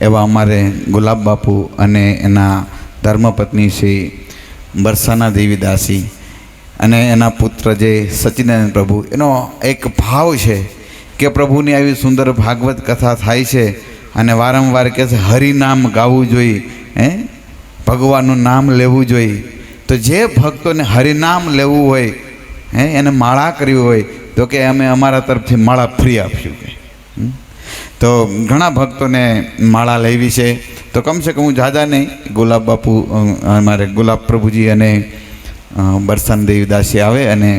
એવા અમારે ગુલાબ બાપુ અને એના ધર્મપત્ની શ્રી બરસાના દેવીદાસી અને એના પુત્ર જે સચિદાનંદ પ્રભુ, એનો એક ભાવ છે કે પ્રભુની આવી સુંદર ભાગવત કથા થાય છે અને વારંવાર કહે છે હરિનામ ગાવું જોઈએ, ભગવાનનું નામ લેવું જોઈએ. તો જે ભક્તોને હરિનામ લેવું હોય, એને માળા કરવી હોય, તો કે અમે અમારા તરફથી માળા ફ્રી આપ્યું. તો ઘણા ભક્તોને માળા લેવી છે. તો કમસે કમ હું જાજા નહીં, ગુલાબ બાપુ અમારે ગુલાબ પ્રભુજી અને બરસાન દેવીદાસી આવે અને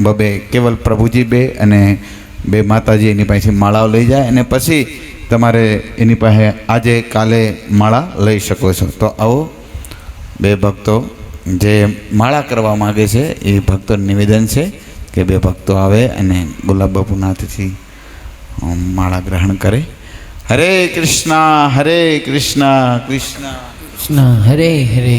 બબે કેવલ પ્રભુજી બે અને બે માતાજી એની પાસેથી માળાઓ લઈ જાય, અને પછી તમારે એની પાસે આજે કાલે માળા લઈ શકો છો. તો આવો બે ભક્તો જે માળા કરવા માગે છે એ ભક્તોનું નિવેદન છે કે બે ભક્તો આવે અને ગુલાબ બાપુના હાથથી માળા ગ્રહણ કરે. હરે કૃષ્ણ કૃષ્ણ કૃષ્ણ હરે હરે.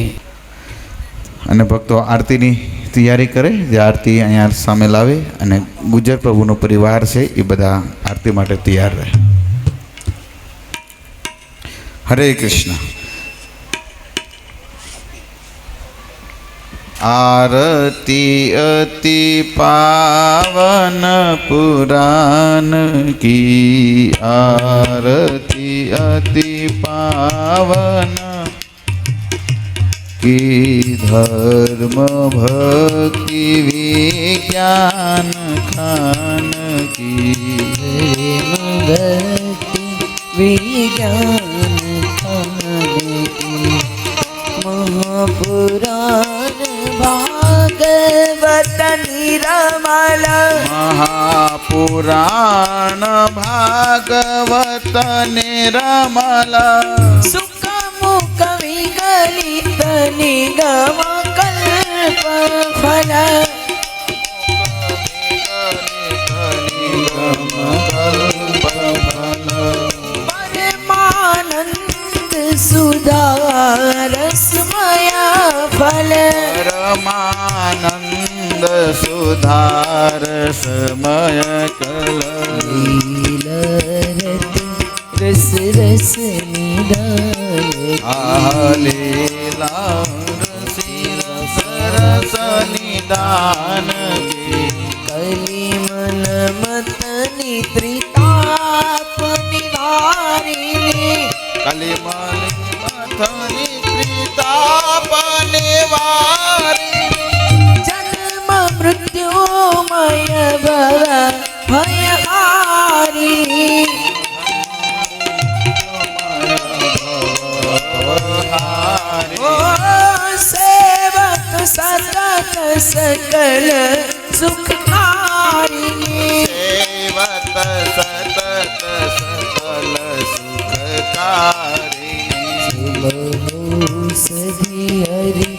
અને ભક્તો આરતીની તૈયારી કરે, જે આરતી અહીંયા સામે લાવે, અને ગુજર પ્રભુનો પરિવાર છે એ બધા આરતી માટે તૈયાર રહે. હરે કૃષ્ણ. आरती अति पावन पुराण की, आरती अति पावन की, धर्म भक्ति विज्ञान खान की, भक्ति विज्ञान खान की, महापुराण भागवत निरमल, महापुराण पुराण भागवत निर्मला सुख मुख विगलित निगम कल्प फल परमानंद सुधा रसमय फल परमानंद सुधार समय कल रस रस निधान लीला रसी रस रस निदान कली मन मत नित्रिताप निवारिणी कलिमल मथनि कृताप निवारिणी जन्म मृत्युमय भव भयहारी ओ सेवक सतत सकल सुखकारिणी सेवत सतत सकल सुखकारिणी सधी हरि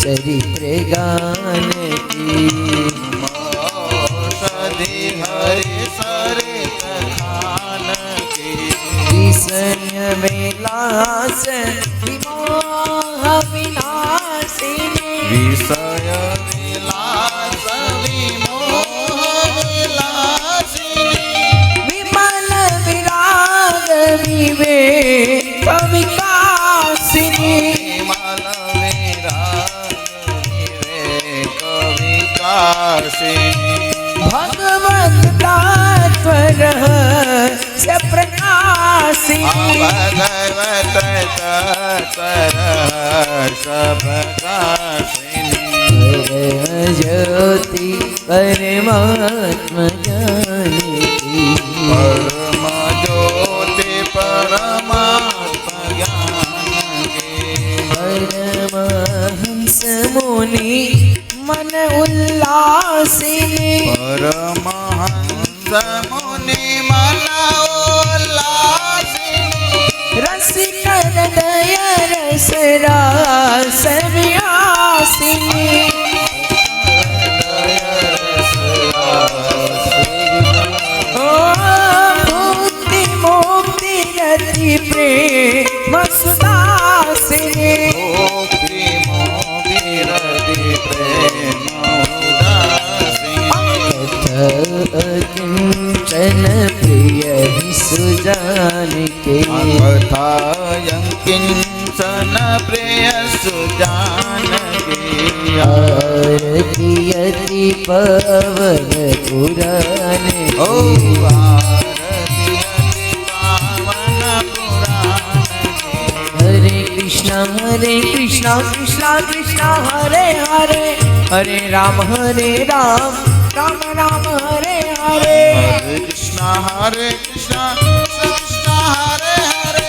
चरित्र गान की सधी हरि सरित खान की विषय विलास विमोह विनाशिनी विषय विलास विमोह विलासिनी विमल विराग विवेक विकासिनी विमल विराग विवेक विकासिनी भगवत तत्पर से प्रकाशिनी भगवत तरस प्रकाशिनी ज्योति परमात्मा जानती परम ज्योति परमात्मा ज्ञान की परमहंस मुनि मन उल्लासिनी परमहंस मुनि मन उल्लासिनी रसिक हृदय रस रास व्यासिनी ओ मुक्ति मुक्ति रति प्रेम सुदासिनी भोक्ति मोहि रति प्रेम उदासीनी किंचन प्रिय सुजान के कथायं किंचन प्रिय सुजान की आरती अति पवन पुराण ओ आरती अति पावन पुराण की हरे कृष्णा कृष्णा कृष्णा हरे हरे हरे राम राम राम हरे हरे हरे कृष्णा कृष्णा कृष्णा हरे हरे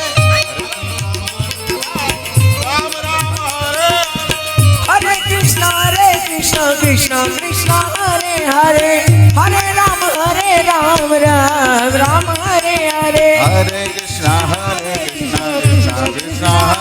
राम राम हरे हरे कृष्णा कृष्णा कृष्णा हरे हरे हरे राम राम हरे हरे हरे कृष्णा कृष्णा कृष्णा